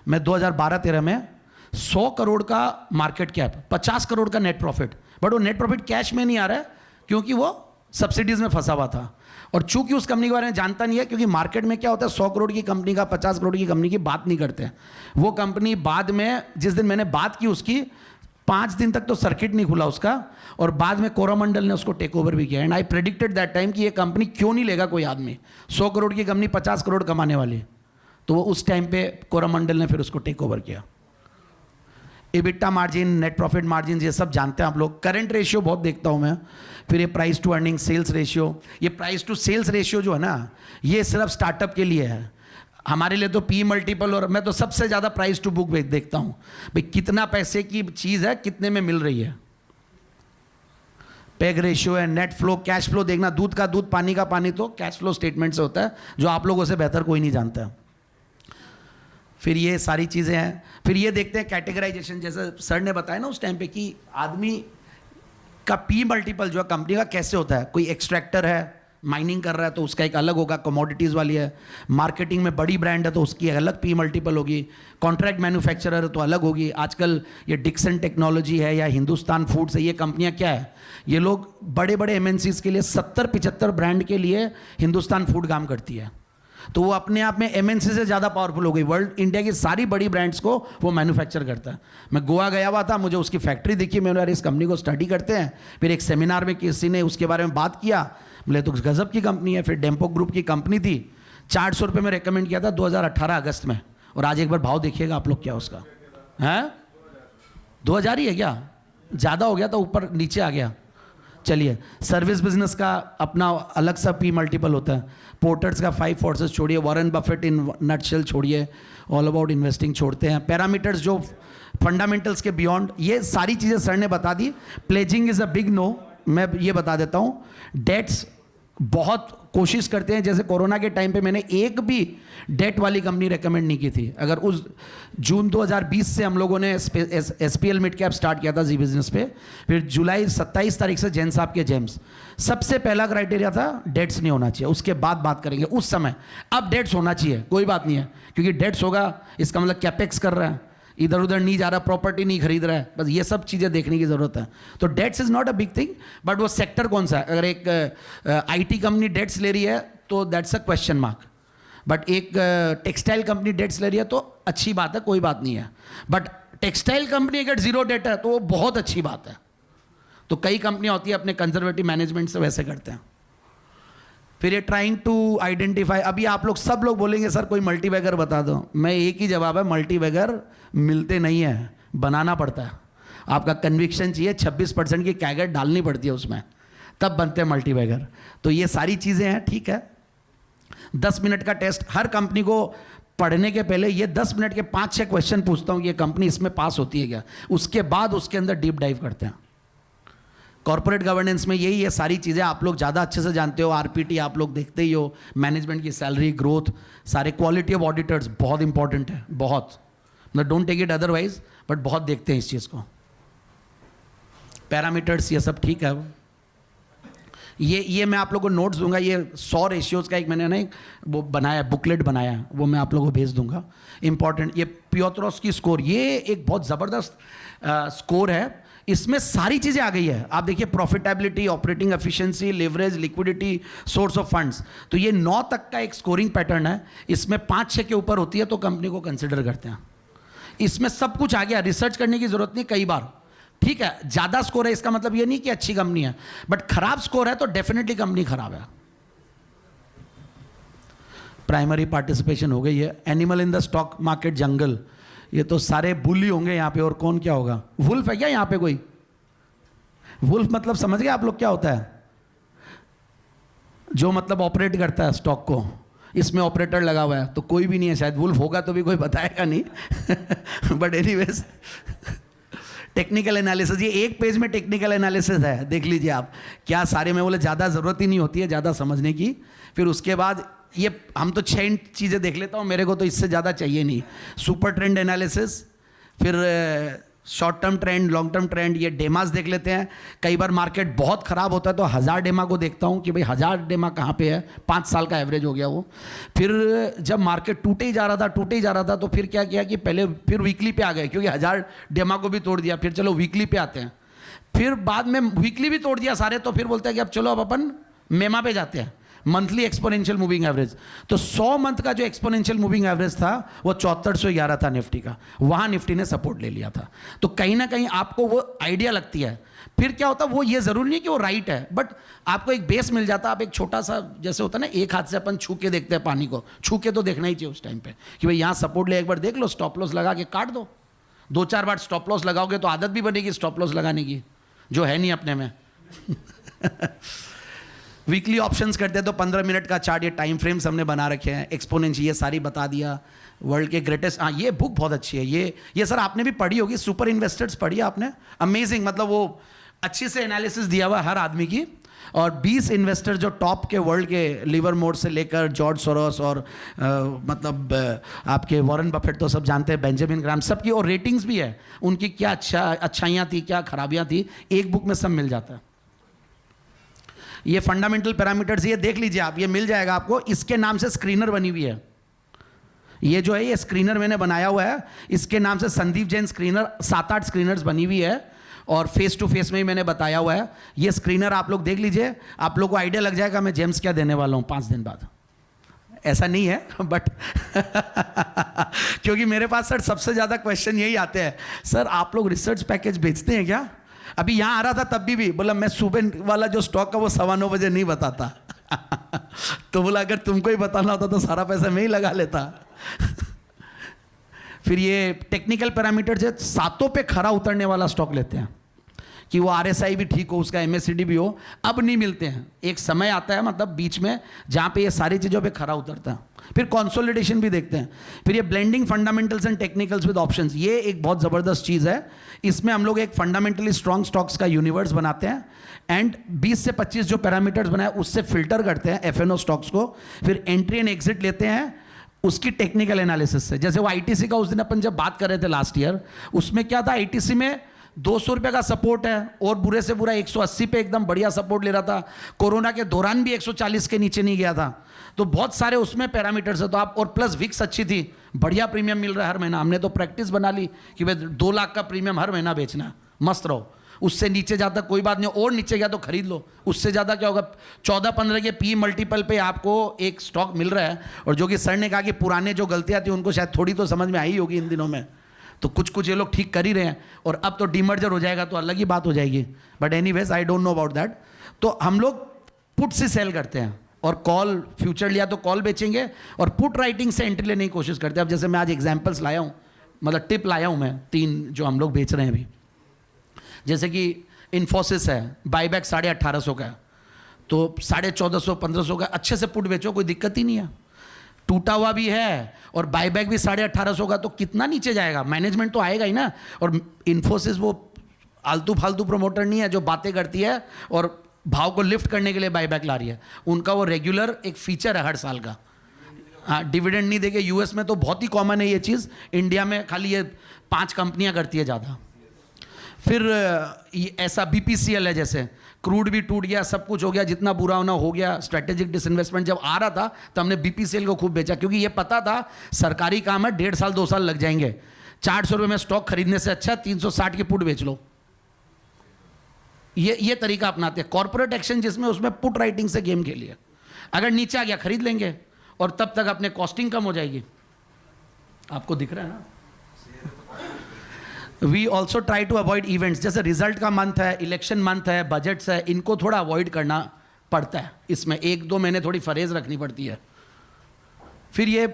मैं 2012-13 में 100 करोड़ का मार्केट कैप, 50 करोड़ का नेट प्रॉफिट, बट वो नेट प्रॉफिट कैश में नहीं आ रहा है क्योंकि वो सब्सिडीज़ में फंसा हुआ था। और चूंकि उस कंपनी के बारे में जानता नहीं है, क्योंकि मार्केट में क्या होता है, 100 करोड़ की कंपनी का, 50 करोड़ की कंपनी की बात नहीं करते हैं। वो कंपनी बाद में, जिस दिन मैंने बात की उसकी, 5 दिन तक तो सर्किट नहीं खुला उसका, और बाद में कोरोमंडल ने उसको टेक ओवर भी किया। And I predicted that time कि ये कंपनी क्यों नहीं लेगा कोई आदमी, 100 करोड़ की कंपनी 50 करोड़ कमाने वाली। तो वो उस टाइम पे कोरोमंडल ने फिर उसको टेक ओवर किया। EBITDA margin, net profit margin, ये सब जानते हैं आप लोग। करंट रेशियो बहुत देखता हूँ मैं। फिर ये price to earning sales ratio, ये प्राइस टू सेल्स रेशियो जो है ना, ये सिर्फ स्टार्टअप के लिए है। हमारे लिए तो P मल्टीपल, और मैं तो सबसे ज़्यादा प्राइस टू बुक देखता हूँ भाई, कितना पैसे की चीज़ है, कितने में मिल रही है। पेग रेशियो है, नेट फ्लो, कैश फ्लो देखना, दूध का दूध पानी का पानी तो कैश फ्लो स्टेटमेंट से होता है, जो आप लोगों से बेहतर कोई नहीं जानता है। फिर ये सारी चीज़ें हैं। फिर ये देखते हैं कैटेगराइजेशन, जैसे सर ने बताया ना उस टाइम पे कि आदमी का P मल्टीपल जो है कंपनी का कैसे होता है। कोई एक्सट्रैक्टर है, माइनिंग कर रहा है तो उसका एक अलग होगा, कमोडिटीज़ वाली है। मार्केटिंग में बड़ी ब्रांड है तो उसकी अलग पी मल्टीपल होगी। कॉन्ट्रैक्ट मैन्युफैक्चरर है तो अलग होगी। आजकल ये डिक्सन टेक्नोलॉजी है या हिंदुस्तान फूड्स है, ये कंपनियां क्या है, ये लोग बड़े बड़े एमएनसीज के लिए 70-75 ब्रांड के लिए हिंदुस्तान फूड काम करती है। तो वो अपने आप में एमएनसी से ज़्यादा पावरफुल हो गई। वर्ल्ड इंडिया की सारी बड़ी ब्रांड्स को वो मैन्युफैक्चर करता है। मैं गोवा गया हुआ था, मुझे उसकी फैक्ट्री दिखी, मैंने यार इस कंपनी को स्टडी करते हैं। फिर एक सेमिनार में किसी ने उसके बारे में बात किया, बोले तो गजब की कंपनी है। फिर डेम्पो ग्रुप की कंपनी थी, 400 रुपये में रेकमेंड किया था 2018 अगस्त में, और आज एक बार भाव देखिएगा आप लोग क्या उसका है, 2000 ही है क्या, ज़्यादा हो गया था, ऊपर नीचे आ गया। चलिए, सर्विस बिजनेस का अपना अलग सा पी मल्टीपल होता है। पोर्टर्स का 5 फोर्सेस छोड़िए, वॉरेन बफेट इन नटशेल छोड़िए, ऑल अबाउट इन्वेस्टिंग छोड़ते हैं। पैरामीटर्स जो फंडामेंटल्स के बियॉन्ड, ये सारी चीज़ें सर ने बता दी। Pledging is a big no, मैं ये बता देता हूँ। डेट्स बहुत कोशिश करते हैं, जैसे कोरोना के टाइम पे मैंने एक भी डेट वाली कंपनी रेकमेंड नहीं की थी। अगर उस जून 2020 से हम लोगों ने SPL मिड कैप स्टार्ट किया था जी बिजनेस पे, फिर जुलाई 27 तारीख से जैन साहब के जेम्स, सबसे पहला क्राइटेरिया था डेट्स नहीं होना चाहिए, उसके बाद बात करेंगे उस समय। अब डेट्स होना चाहिए, कोई बात नहीं है, क्योंकि डेट्स होगा इसका मतलब कैपेक्स कर रहा है, इधर उधर नहीं जा रहा, प्रॉपर्टी नहीं खरीद रहा है, बस ये सब चीज़ें देखने की ज़रूरत है। तो debts is not a big thing, but वो सेक्टर कौन सा है। अगर एक IT कंपनी डेट्स ले रही है तो that's a question mark, but एक टेक्सटाइल कंपनी डेट्स ले रही है तो अच्छी बात है, कोई बात नहीं है। बट टेक्सटाइल कंपनी अगर जीरो डेट है तो वो बहुत अच्छी बात है। तो कई कंपनियाँ होती है अपने कंजर्वेटिव मैनेजमेंट से वैसे करते हैं। फिर ये ट्राइंग टू आइडेंटिफाई, अभी आप लोग सब लोग बोलेंगे सर कोई मल्टीबैगर बता दो, मैं एक ही जवाब है, मल्टीबैगर मिलते नहीं है, बनाना पड़ता है। आपका कन्विक्शन चाहिए, 26% की कैगेट डालनी पड़ती है उसमें, तब बनते हैं मल्टीबैगर। तो ये सारी चीज़ें हैं, ठीक है। 10 मिनट का टेस्ट, हर कंपनी को पढ़ने के पहले ये 10 मिनट के 5-6 क्वेश्चन पूछता हूँ कि ये कंपनी इसमें पास होती है क्या, उसके बाद उसके अंदर डीप डाइव करते हैं। कॉर्पोरेट गवर्नेंस में यही है, सारी चीज़ें आप लोग ज़्यादा अच्छे से जानते हो। RPT आप लोग देखते ही हो, मैनेजमेंट की सैलरी ग्रोथ, सारे क्वालिटी ऑफ ऑडिटर्स बहुत इंपॉर्टेंट है, बहुत, मतलब don't take it otherwise, but बहुत देखते हैं इस चीज़ को। पैरामीटर्स ये सब ठीक है। ये मैं आप लोगों को नोट्स दूंगा, ये 100 रेशियोज़ का एक मैंने ना वो बनाया, बुकलेट बनाया, वो मैं आप लोगों को भेज दूंगा। इंपॉर्टेंट, ये पियोत्रोस्की स्कोर, ये एक बहुत ज़बरदस्त स्कोर है। इसमें सारी चीज़ें आ गई है। आप देखिए, profitability, operating efficiency, leverage, liquidity, source of funds, तो ये 9 तक का एक स्कोरिंग पैटर्न है। इसमें 5-6 के ऊपर होती है तो कंपनी को कंसिडर करते हैं। इसमें सब कुछ आ गया, रिसर्च करने की जरूरत नहीं कई बार, ठीक है। ज़्यादा स्कोर है इसका मतलब ये नहीं कि अच्छी कंपनी है, बट खराब स्कोर है तो डेफिनेटली कंपनी खराब है। प्राइमरी पार्टिसिपेशन हो गई है। Animal in the stock market jungle, ये तो सारे बुली होंगे यहाँ पे, और कौन क्या होगा, वुल्फ है क्या यहाँ पे कोई? वुल्फ मतलब समझ गए आप लोग क्या होता है? जो मतलब ऑपरेट करता है स्टॉक को, इसमें ऑपरेटर लगा हुआ है तो कोई भी नहीं है शायद, वुल्फ होगा तो भी कोई बताएगा नहीं। बट एनीवेज, टेक्निकल एनालिसिस, ये एक पेज में टेक्निकल एनालिसिस है, देख लीजिए आप। क्या सारे में बोले ज़्यादा ज़रूरत ही नहीं होती है ज़्यादा समझने की। फिर उसके बाद ये हम तो 6 चीज़ें देख लेता हूँ, मेरे को तो इससे ज़्यादा चाहिए नहीं। सुपर ट्रेंड एनालिसिस, फिर short term trend, long term trend, ये डेमास देख लेते हैं। कई बार मार्केट बहुत ख़राब होता है तो 1000 डेमा को देखता हूँ कि भाई 1000 डेमा कहाँ पे है, 5 साल का एवरेज हो गया वो। फिर जब मार्केट टूटे ही जा रहा था तो फिर क्या किया कि पहले फिर वीकली पे आ गए, क्योंकि 1000 डेमा को भी तोड़ दिया, फिर चलो वीकली पे आते हैं। फिर बाद में वीकली भी तोड़ दिया सारे, तो फिर बोलते हैं कि अब चलो अब अपन मेमा पे जाते हैं, मंथली एक्सपोनेंशियल मूविंग एवरेज। तो 100 मंथ का जो एक्सपोनेंशियल मूविंग एवरेज था वो 7411 था निफ्टी का, वहां निफ्टी ने सपोर्ट ले लिया था। तो कहीं ना कहीं आपको वो आइडिया लगती है। फिर क्या होता है, वो ये जरूरी नहीं कि वो राइट है, बट आपको एक बेस मिल जाता है। आप एक छोटा सा, जैसे होता है ना, एक हाथ से अपन छू के देखते हैं पानी को, छू के तो देखना ही चाहिए उस टाइम पे कि भाई यहाँ सपोर्ट ले, एक बार देख लो, स्टॉप लॉस लगा के काट दो। 2-4 बार स्टॉप लॉस लगाओगे तो आदत भी बनेगी स्टॉप लॉस लगाने की, जो है नहीं अपने में। वीकली ऑप्शंस करते हैं तो 15 मिनट का चार्ट, ये टाइम फ्रेम्स हमने बना रखे हैं। एक्सपोनेंशियल, ये सारी बता दिया। वर्ल्ड के ग्रेटेस्ट, हाँ ये बुक बहुत अच्छी है। ये सर आपने भी पढ़ी होगी, सुपर इन्वेस्टर्स पढ़ी आपने? अमेजिंग, मतलब वो अच्छी से एनालिसिस दिया हुआ हर आदमी की। और 20 इन्वेस्टर जो टॉप के वर्ल्ड के, लिवरमोर से लेकर जॉर्ज सोरोस और मतलब आपके वॉरेन बफेट तो सब जानते हैं, बेंजामिन ग्राहम, सबकी, और रेटिंग्स भी है उनकी, क्या अच्छाइयाँ थी क्या खराबियाँ थी, एक बुक में सब मिल जाता है। ये फंडामेंटल पैरामीटर्स ये देख लीजिए आप, ये मिल जाएगा आपको, इसके नाम से स्क्रीनर बनी हुई है। ये जो है ये स्क्रीनर मैंने बनाया हुआ है, इसके नाम से संदीप जैन स्क्रीनर, 7-8 स्क्रीनर्स बनी हुई है और फेस टू फेस में ही मैंने बताया हुआ है। ये स्क्रीनर आप लोग देख लीजिए, आप लोग को आइडिया लग जाएगा मैं जेम्स क्या देने वाला हूँ 5 दिन बाद। ऐसा नहीं है बट क्योंकि मेरे पास सर सबसे ज़्यादा क्वेश्चन यही आते हैं, सर आप लोग रिसर्च पैकेज बेचते हैं क्या? अभी यहाँ आ रहा था तब भी बोला मैं सुबह वाला जो स्टॉक है वो 9:15 बजे नहीं बताता तो बोला अगर तुमको ही बताना होता तो सारा पैसा मैं ही लगा लेता फिर ये टेक्निकल पैरामीटर जो सातों पे खरा उतरने वाला स्टॉक लेते हैं कि वो RSI भी ठीक हो, उसका MACD भी हो, अब नहीं मिलते हैं। एक समय आता है मतलब बीच में जहाँ पे ये सारी चीज़ों पे खरा उतरता है। फिर कंसोलिडेशन भी देखते हैं। फिर ये blending fundamentals and technicals with options, ये एक बहुत ज़बरदस्त चीज़ है। इसमें हम लोग एक फंडामेंटली स्ट्रॉन्ग स्टॉक्स का यूनिवर्स बनाते हैं एंड 20 से 25 जो पैरामीटर्स बनाए उससे फिल्टर करते हैं FNO स्टॉक्स को, फिर एंट्री एंड एग्जिट लेते हैं उसकी टेक्निकल एनालिसिस से। जैसे वो ITC का उस दिन अपन जब बात कर रहे थे लास्ट ईयर, उसमें क्या था, ITC में 200 रुपये का सपोर्ट है और बुरे से बुरा 180 पे एकदम बढ़िया सपोर्ट ले रहा था। कोरोना के दौरान भी 140 के नीचे नहीं गया था। तो बहुत सारे उसमें पैरामीटर्स है। तो आप, और प्लस विक्स अच्छी थी, बढ़िया प्रीमियम मिल रहा है हर महीना। हमने तो प्रैक्टिस बना ली कि भाई 2 लाख का प्रीमियम हर महीना बेचना, मस्त रहो। उससे नीचे जाता कोई बात नहीं, और नीचे गया तो खरीद लो। उससे ज़्यादा क्या होगा, 14-15 के P मल्टीपल पे आपको एक स्टॉक मिल रहा है। और जो कि सर ने कहा कि पुराने जो गलतियाँ थी उनको शायद थोड़ी तो समझ में आई होगी इन दिनों में, तो कुछ ये लोग ठीक कर ही रहे हैं। और अब तो डीमर्जर हो जाएगा तो अलग ही बात हो जाएगी, but anyways I don't know about that. तो हम लोग पुट से सेल करते हैं और कॉल, फ्यूचर लिया तो कॉल बेचेंगे और पुट राइटिंग से एंट्री लेने की कोशिश करते हैं। अब जैसे मैं आज एग्जाम्पल्स लाया हूँ, मतलब टिप लाया हूँ मैं 3 जो हम लोग बेच रहे हैं अभी। जैसे कि इन्फोसिस है, बाईबैक 1850 का है, तो 1450-1500 का अच्छे से पुट बेचो, कोई दिक्कत ही नहीं है। टूटा हुआ भी है और बाईबैक भी 1850 का, तो कितना नीचे जाएगा, मैनेजमेंट तो आएगा ही ना। और इन्फोसिस वो आलतू फालतू प्रमोटर नहीं है जो बातें करती है और भाव को लिफ्ट करने के लिए बाईबैक ला रही है। उनका वो रेगुलर एक फीचर है हर साल का। हाँ, डिविडेंड नहीं देके, US में तो बहुत ही कॉमन है ये चीज़, इंडिया में खाली ये 5 कंपनियां करती है ज़्यादा। फिर ऐसा BPCL है, जैसे क्रूड भी टूट गया, सब कुछ हो गया, जितना बुरा होना हो गया। स्ट्रेटेजिक डिसइन्वेस्टमेंट जब आ रहा था तो हमने BPCL को खूब बेचा, क्योंकि ये पता था सरकारी काम है, 1.5 साल 2 साल लग जाएंगे। 400 रुपये में स्टॉक खरीदने से अच्छा 360 की पुट बेच लो। ये तरीका अपनाते हैं कॉर्पोरेट एक्शन, जिसमें उसमें पुट राइटिंग से गेम खेलिए। अगर नीचे आ गया खरीद लेंगे और तब तक अपने कॉस्टिंग कम हो जाएगी। आपको दिख रहा है ना। We also try to avoid events, जैसे रिजल्ट का मंथ है, इलेक्शन मंथ है, बजट्स है, इनको थोड़ा अवॉइड करना पड़ता है। इसमें 1-2 महीने थोड़ी फरेज रखनी पड़ती है। फिर ये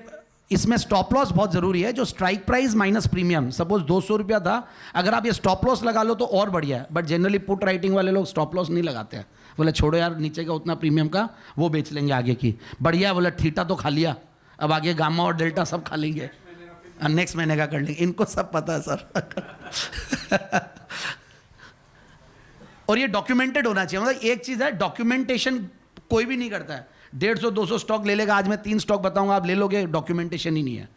इसमें स्टॉप लॉस बहुत ज़रूरी है, जो strike price minus premium. Suppose 200 रुपया था, अगर आप ये स्टॉप लॉस लगा लो तो और बढ़िया है, बट जनरली पुट राइटिंग वाले लोग स्टॉप लॉस नहीं लगाते हैं। बोले छोड़ो यार, नीचे का उतना प्रीमियम का वो बेच लेंगे आगे की, बढ़िया। बोले थीटा तो खा लिया, अब आगे गामा और डेल्टा सब खा लेंगे, नेक्स्ट महीने का कर लेंगे। इनको सब पता है सर और ये डॉक्यूमेंटेड होना चाहिए। मतलब एक चीज़ है, डॉक्यूमेंटेशन कोई भी नहीं करता है। 150-200 स्टॉक ले लेगा, आज मैं 3 स्टॉक बताऊंगा, आप ले लोगे, डॉक्यूमेंटेशन ही नहीं है।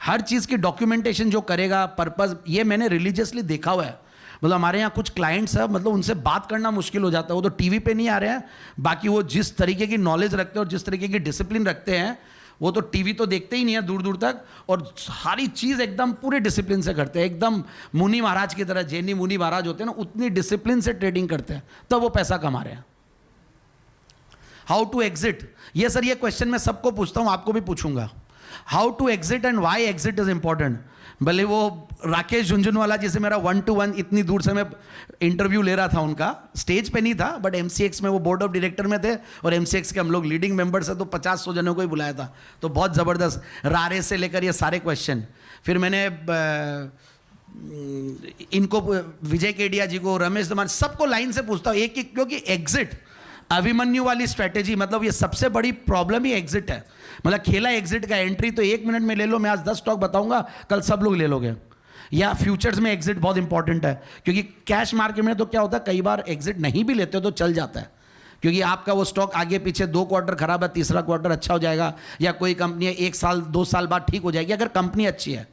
हर चीज़ की डॉक्यूमेंटेशन जो करेगा, पर्पस, ये मैंने रिलीजियसली देखा हुआ है। मतलब हमारे यहाँ कुछ क्लाइंट्स हैं, मतलब उनसे बात करना मुश्किल हो जाता है। वो तो टीवी पे नहीं आ रहे हैं, बाकी वो जिस तरीके की नॉलेज रखते हैं और जिस तरीके की डिसिप्लिन रखते हैं, वो तो टीवी तो देखते ही नहीं है दूर दूर तक, और सारी चीज़ एकदम पूरे डिसिप्लिन से करते हैं। एकदम मुनि महाराज की तरह, जैनी मुनि महाराज होते हैं ना, उतनी डिसिप्लिन से ट्रेडिंग करते हैं, तब वो पैसा कमा रहे हैं। हाउ टू एग्जिट, ये सर ये क्वेश्चन मैं सबको पूछता हूँ, आपको भी पूछूंगा। How to exit and why exit is important. भले वो राकेश झुंझुनवाला जिसे मेरा 1-to-1 इतनी दूर से मैं इंटरव्यू ले रहा था, उनका स्टेज पे नहीं था, बट MCX में वो बोर्ड ऑफ डायरेक्टर में थे, और MCX के हम लोग लीडिंग मेंबर्स हैं, तो 50-100 जनों को ही बुलाया था। तो बहुत ज़बरदस्त, रारे से लेकर ये सारे क्वेश्चन। फिर मैंने इनको, विजय केडिया जी को, रमेश धमान, सबको लाइन से पूछता हूँ एक एक, क्योंकि एग्जिट अभिमन्यु वाली स्ट्रैटेजी, मतलब ये सबसे बड़ी प्रॉब्लम ही एग्जिट है। मतलब खेला एग्जिट का, एंट्री तो 1 मिनट में ले लो, मैं आज 10 स्टॉक बताऊंगा, कल सब लोग ले लोगे। या फ्यूचर्स में एग्जिट बहुत इंपॉर्टेंट है, क्योंकि कैश मार्केट में तो क्या होता है, कई बार एग्जिट नहीं भी लेते हो तो चल जाता है, क्योंकि आपका वो स्टॉक आगे पीछे 2 क्वार्टर खराब है, तीसरा क्वार्टर अच्छा हो जाएगा, या कोई कंपनी है 1 साल 2 साल बाद ठीक हो जाएगी, अगर कंपनी अच्छी है।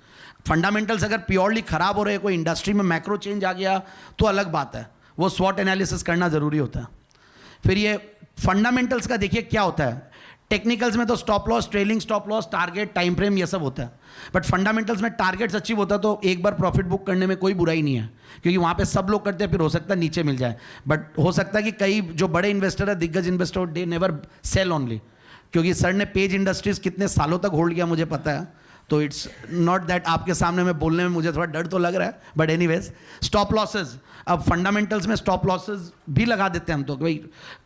फंडामेंटल्स अगर प्योरली खराब हो रहे हैं, कोई इंडस्ट्री में मैक्रो चेंज आ गया तो अलग बात है, वो स्वॉट एनालिसिस करना ज़रूरी होता है। फिर ये फंडामेंटल्स का देखिए क्या होता है, टेक्निकल्स में तो stop loss, trailing stop loss, target, time frame, ये सब होता है, बट फंडामेंटल्स में टारगेट्स अचीव होता तो एक बार प्रॉफिट बुक करने में कोई बुराई नहीं है, क्योंकि वहाँ पे सब लोग करते हैं, फिर हो सकता है नीचे मिल जाए, बट हो सकता है कि कई जो बड़े इन्वेस्टर है, दिग्गज investor, they never cell only, क्योंकि सर ने पेज इंडस्ट्रीज कितने सालों तक होल्ड किया मुझे पता है, तो इट्स नॉट दैट आपके सामने में बोलने में मुझे थोड़ा डर तो लग रहा है, बट एनीवेज स्टॉप लॉसेज, अब फंडामेंटल्स में स्टॉप लॉसेज भी लगा देते हैं हम तो भाई,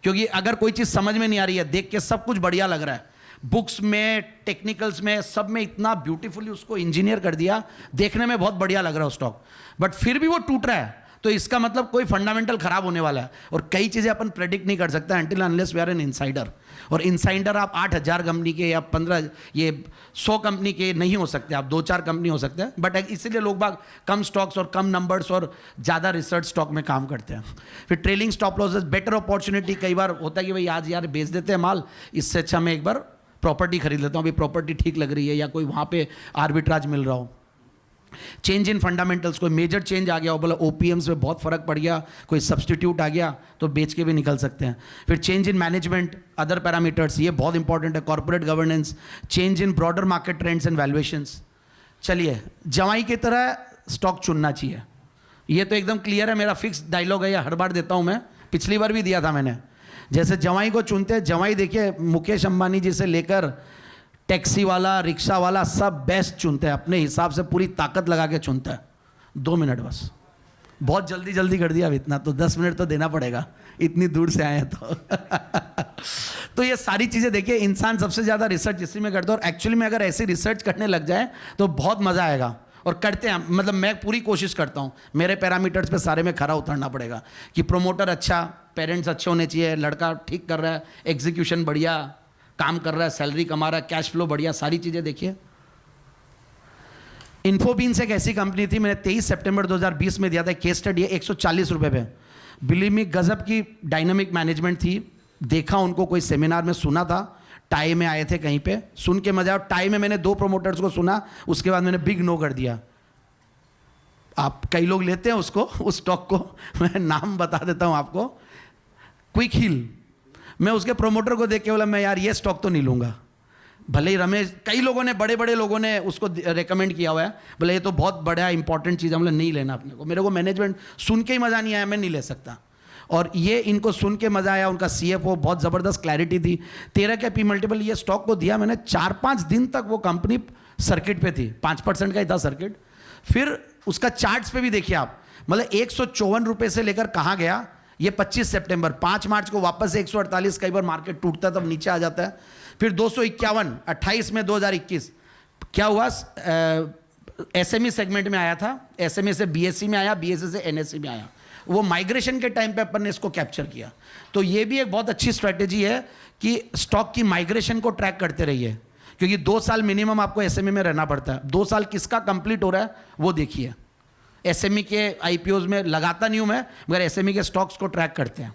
क्योंकि अगर कोई चीज़ समझ में नहीं आ रही है, देख के सब कुछ बढ़िया लग रहा है, बुक्स में, टेक्निकल्स में, सब में इतना ब्यूटीफुली उसको इंजीनियर कर दिया, देखने में बहुत बढ़िया लग रहा है स्टॉक, बट फिर भी वो टूट रहा है, तो इसका मतलब कोई फंडामेंटल खराब होने वाला है, और कई चीज़ें अपन प्रेडिक्ट नहीं कर सकते until unless we are an insider, और इनसाइडर आप 8,000 कंपनी के या 15 ये 100 कंपनी के नहीं हो सकते, आप 2-4 कंपनी हो सकते हैं, बट इसीलिए लोग बाग कम स्टॉक्स और कम नंबर्स और ज़्यादा रिसर्च स्टॉक में काम करते हैं। फिर trailing stop losses, better opportunity, कई बार होता है कि भाई आज यार बेच देते हैं माल, इससे अच्छा मैं एक बार प्रॉपर्टी खरीद लेता हूँ, अभी प्रॉपर्टी ठीक लग रही है या कोई वहाँ पे आर्बिट्राज मिल रहा हो। चेंज इन फंडामेंटल्स, कोई मेजर चेंज आ गया हो, बोला ओपीएम्स में बहुत फर्क पड़ गया, कोई सब्सटीट्यूट आ गया तो बेच के भी निकल सकते हैं। फिर change in management, other parameters, ये बहुत इंपॉर्टेंट है, corporate governance, change in broader market trends and valuations. चलिए, जवाई की तरह स्टॉक चुनना चाहिए, ये तो एकदम क्लियर है, मेरा फिक्स डायलॉग है, ये हर बार देता हूँ मैं, पिछली बार भी दिया था मैंने। जैसे जवाई को चुनते हैं, जवाई देखिए मुकेश अंबानी जी से लेकर टैक्सी वाला, रिक्शा वाला, सब बेस्ट चुनते हैं, अपने हिसाब से पूरी ताकत लगा के चुनता है। 2 मिनट बस, बहुत जल्दी जल्दी कर दिया, अब इतना तो 10 मिनट तो देना पड़ेगा, इतनी दूर से आए हैं तो तो ये सारी चीज़ें देखिए, इंसान सबसे ज़्यादा रिसर्च इसी में करता है, और एक्चुअली में अगर ऐसी रिसर्च करने लग जाए तो बहुत मज़ा आएगा, और करते हैं, मतलब मैं पूरी कोशिश करता हूँ, मेरे पैरामीटर्स पे सारे में खरा उतरना पड़ेगा कि प्रोमोटर अच्छा, पेरेंट्स अच्छे होने चाहिए, लड़का ठीक कर रहा है, एग्जीक्यूशन बढ़िया काम कर रहा है, सैलरी कमा रहा है, कैश फ्लो बढ़िया, सारी चीज़ें देखिए। इन्फोबीन्स एक ऐसी कंपनी थी, मैंने 23 सितंबर 2020 में दिया था, केस स्टडी है, 140 रुपये पे, बिलीव मी गजब की डायनामिक मैनेजमेंट थी, देखा उनको कोई सेमिनार में, सुना था, टाई में आए थे कहीं पे, सुन के मजा, और टाई में मैंने 2 प्रोमोटर्स को सुना, उसके बाद मैंने बिग नो कर दिया। आप कई लोग लेते हैं उसको, उस स्टॉक को, मैं नाम बता देता हूं आपको, क्विक हिल, मैं उसके प्रोमोटर को देख के बोला मैं यार ये स्टॉक तो नहीं लूँगा, भले ही रमेश, कई लोगों ने, बड़े बड़े लोगों ने उसको रेकमेंड किया हुआ है, बोले ये तो बहुत बड़ा इंपॉर्टेंट चीज़ है, मतलब नहीं लेना अपने को, मेरे को मैनेजमेंट सुन के ही मज़ा नहीं आया, मैं नहीं ले सकता, और ये इनको सुन के मज़ा आया, उनका CFO बहुत ज़बरदस्त क्लैरिटी थी, 13 के P मल्टीपल, ये स्टॉक को दिया मैंने, 4-5 दिन तक वो कंपनी सर्किट पे थी, 5% का ही था सर्किट, फिर उसका चार्ट्स पे भी देखिए आप, मतलब 154 रुपये से लेकर कहाँ गया, ये 25 सितंबर, 5 मार्च को वापस 148, कई बार मार्केट टूटता है तब नीचे आ जाता है, फिर 251, 28 में 2021 क्या हुआ, SME सेगमेंट में आया था, SME से BSE में आया, BSE से NSE में आया, वो माइग्रेशन के टाइम पे अपन ने इसको कैप्चर किया। तो ये भी एक बहुत अच्छी स्ट्रेटेजी है कि स्टॉक की माइग्रेशन को ट्रैक करते रहिए, क्योंकि 2 साल मिनिमम आपको SME में रहना पड़ता है, 2 साल किसका कंप्लीट हो रहा है वो देखिए। SME के IPOs में लगाता नहीं हूँ मैं, मगर SME के स्टॉक्स को ट्रैक करते हैं,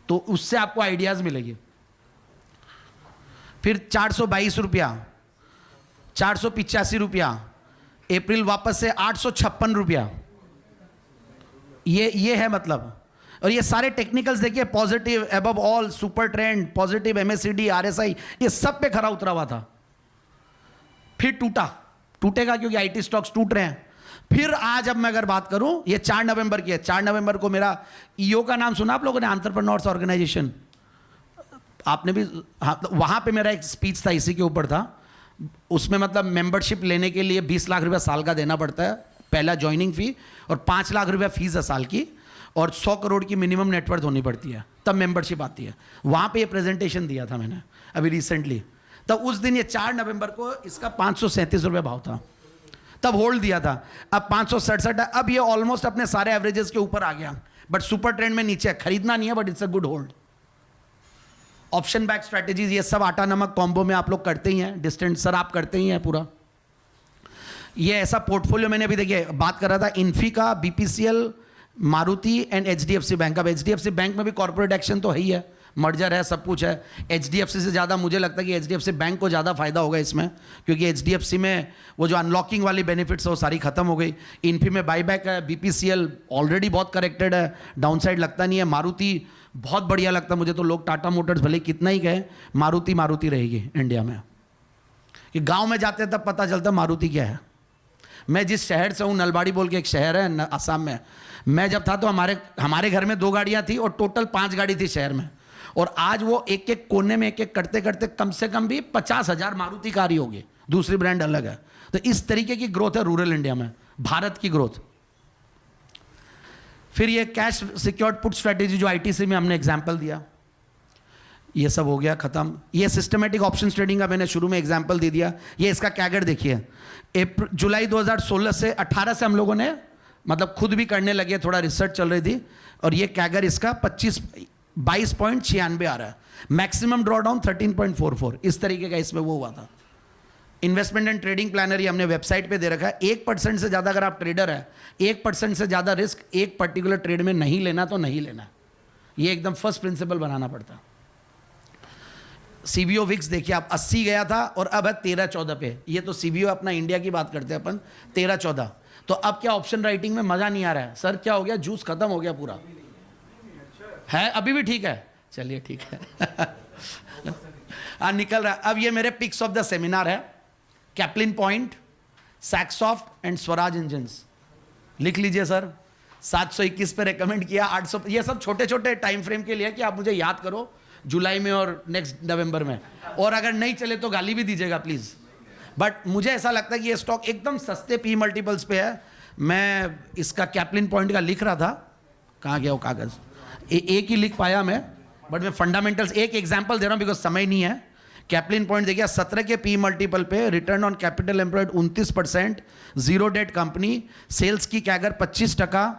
तो उससे आपको आइडियाज़ मिलेगी। फिर 422 रुपया, 485 रुपया, अप्रैल वापस से 856 रुपया, ये है मतलब, और ये सारे टेक्निकल्स देखिए, positive, above all, super trend, positive, MACD, RSI, ये सब पे खरा उतरा हुआ था, फिर टूटेगा क्योंकि IT स्टॉक्स टूट रहे हैं। फिर आज अब मैं अगर बात करूं, ये 4 नवंबर की है, 4 नवंबर को मेरा EO का नाम सुना आप लोगों ने, एंटरप्रेन्योर्स ऑर्गेनाइजेशन, आपने भी, हाँ, वहां पे मेरा एक स्पीच था, इसी के ऊपर था, उसमें मतलब मेंबरशिप लेने के लिए 20 लाख रुपया साल का देना पड़ता है, पहला ज्वाइनिंग फी, और 5 लाख रुपया फीस है साल की, और 100 करोड़ की मिनिमम नेटवर्थ होनी पड़ती है, तब मेंबरशिप आती है। वहां पे ये प्रेजेंटेशन दिया था मैंने अभी रिसेंटली, तब उस दिन ये 4 नवंबर को इसका 537 रुपये भाव था, तब होल्ड दिया था, अब 567 है, अब ये ऑलमोस्ट अपने सारे एवरेजेस के ऊपर आ गया, बट सुपर ट्रेंड में नीचे है, खरीदना नहीं है, but it's a good hold. Option back strategies, ये सब आटा नमक कॉम्बो में आप लोग करते ही हैं, डिस्टेंट सर आप करते ही हैं पूरा, ये ऐसा पोर्टफोलियो मैंने अभी देखिए बात कर रहा था, इन्फी का, BPCL, Maruti and HDFC bank. अब HDFC बैंक में भी कॉर्पोरेट एक्शन तो है ही है, मर्जर है, सब कुछ है। HDFC से ज़्यादा मुझे लगता है कि HDFC बैंक को ज़्यादा फायदा होगा इसमें, क्योंकि HDFC में वो जो अनलॉकिंग वाली बेनिफिट्स है वो सारी खत्म हो गई। इन्फी में बाईबैक है, BPCL ऑलरेडी बहुत करेक्टेड है, डाउनसाइड लगता नहीं है। मारुति बहुत बढ़िया लगता है मुझे तो। लोग टाटा मोटर्स भले कितना ही कहे, मारुति रहेगी इंडिया में। कि गाँव में जाते तब पता चलता मारुति क्या है। मैं जिस शहर से हूँ, नलबाड़ी बोल के एक शहर है असम में, मैं जब था तो हमारे घर में 2 गाड़ियाँ थी और टोटल 5 गाड़ी थी शहर में। और आज वो एक एक कोने में एक करते करते कम से कम भी 50,000 मारुति कार ही होगी, दूसरी ब्रांड अलग है। तो इस तरीके की ग्रोथ है रूरल इंडिया में, भारत की ग्रोथ। फिर ये कैश सिक्योर्ड पुट स्ट्रेटेजी जो ITC में हमने एग्जाम्पल दिया, ये सब हो गया खत्म। ये सिस्टमेटिक ऑप्शन ट्रेडिंग का मैंने शुरू में एग्जाम्पल दे दिया। ये इसका कैगर देखिए, जुलाई 2016 से 18 से हम लोगों ने मतलब खुद भी करने लगे, थोड़ा रिसर्च चल रही थी, और ये कैगर इसका 22.96 आ रहा है। मैक्सिमम ड्रॉडाउन 13.44, इस तरीके का इसमें वो हुआ था। इन्वेस्टमेंट एंड ट्रेडिंग प्लानर ये हमने वेबसाइट पे दे रखा है। 1% से ज़्यादा अगर आप ट्रेडर है, 1% से ज़्यादा रिस्क एक पर्टिकुलर ट्रेड में नहीं लेना तो नहीं लेना। ये एकदम फर्स्ट प्रिंसिपल बनाना पड़ता है। CBO विक्स देखिए आप, 80 गया था और अब है 13-14 पे। ये तो CBO अपना इंडिया की बात करते हैं अपन, 13-14। तो अब क्या ऑप्शन राइटिंग में मज़ा नहीं आ रहा है सर? क्या हो गया? जूस खत्म हो गया पूरा है? अभी भी ठीक है, चलिए ठीक है। निकल रहा है। अब ये मेरे पिक्स ऑफ द सेमिनार है, Caplin Point, Saksoft and Swaraj engines. लिख लीजिए सर, 721 पे रेकमेंड किया, 800। ये सब छोटे छोटे टाइम फ्रेम के लिए कि आप मुझे याद करो जुलाई में और नेक्स्ट नवंबर में, और अगर नहीं चले तो गाली भी दीजिएगा प्लीज़। बट मुझे ऐसा लगता है कि ये स्टॉक एकदम सस्ते P मल्टीपल्स पे है। मैं इसका कैप्लिन पॉइंट का लिख रहा था, कहाँ गया वो कागज़? एक ही लिख पाया मैं, बट मैं फंडामेंटल्स एक एग्जांपल दे रहा हूँ बिकॉज समय नहीं है। कैप्लिन पॉइंट देखिए, 17 के P मल्टीपल पे return on capital employed 29%, zero debt company, sales की कैगर 25%,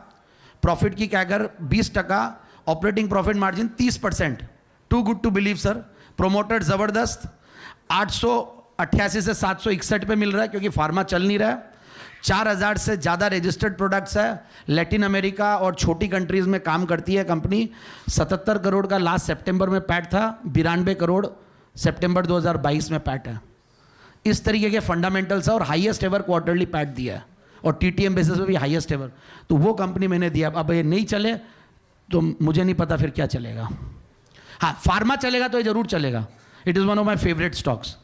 प्रॉफिट की CAGR 20%, operating profit margin 30%। Too good to believe sir. Promoter ज़बरदस्त, 888 से 761 पे मिल रहा है क्योंकि फार्मा चल नहीं रहा है। 4000 से ज़्यादा रजिस्टर्ड प्रोडक्ट्स है। लैटिन अमेरिका और छोटी कंट्रीज़ में काम करती है कंपनी। 77 करोड़ का लास्ट सितंबर में पैट था, 92 करोड़ सितंबर 2022 में पैट है। इस तरीके के फंडामेंटल्स है और हाईएस्ट एवर क्वार्टरली पैट दिया है और TTM बेसिस पे भी हाईएस्ट एवर। तो वो कंपनी मैंने दिया। अब ये नहीं चले तो मुझे नहीं पता फिर क्या चलेगा। हाँ, फार्मा चलेगा तो ये जरूर चलेगा। It is one of my favourite stocks.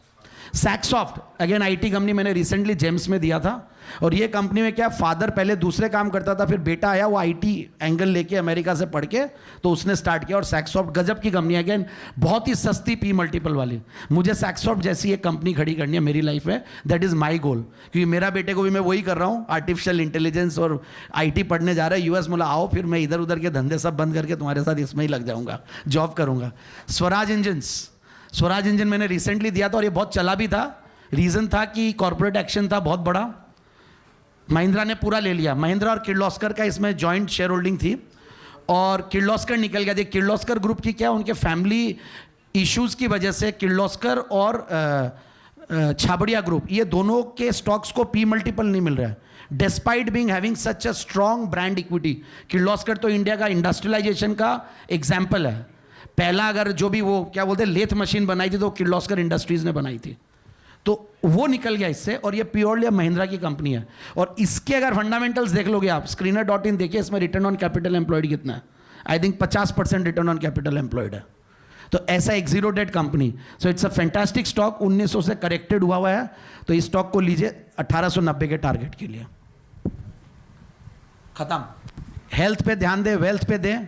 Saksoft again IT company, मैंने रिसेंटली जेम्स में दिया था। और ये कंपनी में क्या, फादर पहले दूसरे काम करता था, फिर बेटा आया, वो IT एंगल लेके अमेरिका से पढ़ के तो उसने स्टार्ट किया। और सैक्सॉफ्ट गजब की कंपनी है, अगेन बहुत ही सस्ती P मल्टीपल वाली। मुझे सैक्सॉफ्ट जैसी एक कंपनी खड़ी करनी है मेरी लाइफ में, दैट इज़ माई गोल। क्योंकि मेरा बेटे को भी मैं वही कर रहा हूँ, आर्टिफिशियल इंटेलिजेंस और IT पढ़ने जा रहा है US। बोला आओ, फिर मैं इधर उधर के धंधे सब बंद करके तुम्हारे साथ इसमें ही लग जाऊँगा, जॉब करूँगा। स्वराज इंजन मैंने रिसेंटली दिया था और ये बहुत चला भी था। रीज़न था कि कॉर्पोरेट एक्शन था बहुत बड़ा, महिंद्रा ने पूरा ले लिया। महिंद्रा और किर्लोस्कर का इसमें जॉइंट शेयर होल्डिंग थी और किर्लोस्कर निकल गया। देखिए किर्लोस्कर ग्रुप की क्या, उनके फैमिली इश्यूज़ की वजह से किर्लोस्कर और छाबड़िया ग्रुप, ये दोनों के स्टॉक्स को P मल्टीपल नहीं मिल रहा है despite being having such a strong brand equity. Kirloskar तो इंडिया का इंडस्ट्रियलाइजेशन का एग्जाम्पल है। पहला अगर जो भी वो क्या बोलते हैं लेथ मशीन बनाई थी तो किर्लोस्कर इंडस्ट्रीज ने बनाई थी, तो वो निकल गया इससे। और ये प्योरली महिंद्रा की कंपनी है। और इसके अगर फंडामेंटल्स देख लोगे आप, screener.in देखिए, इसमें रिटर्न ऑन कैपिटल एम्प्लॉयड कितना है, I think 50% return on capital employed है। तो ऐसा एक zero debt company, so it's a fantastic stock. 1900 से करेक्टेड हुआ है, तो इस स्टॉक को लीजिए 1890 के टारगेट के लिए। खत्म। हेल्थ पे ध्यान दे, वेल्थ पे दे,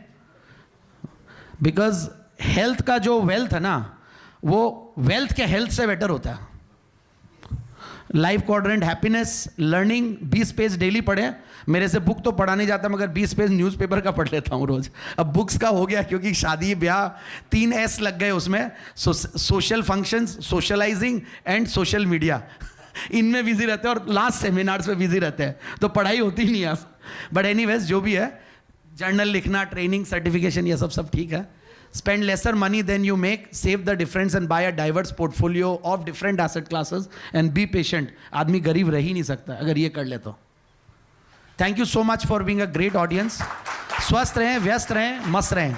बिकॉज हेल्थ का जो वेल्थ है ना, वो वेल्थ के हेल्थ से बेटर होता है। Life quadrant, happiness, learning, 20 page daily पढ़े। मेरे से बुक तो पढ़ा नहीं जाता मगर 20 पेज न्यूज़पेपर का पढ़ लेता हूँ रोज। अब बुक्स का हो गया क्योंकि शादी ब्याह 3 S लग गए उसमें, social functions, socializing and social media, इनमें बिजी रहते हैं और लास्ट सेमिनार्स में बिजी रहते हैं, तो पढ़ाई होती नहीं है। बट एनीवेज जो भी है, जर्नल लिखना, ट्रेनिंग, सर्टिफिकेशन, ये सब ठीक है। Spend lesser money than you make, save the difference and buy a diverse portfolio of different asset classes and be patient. आदमी गरीब रह ही नहीं सकता अगर ये कर ले तो। Thank you so much for being a great audience. स्वस्थ रहें, व्यस्त रहें, मस्त रहें।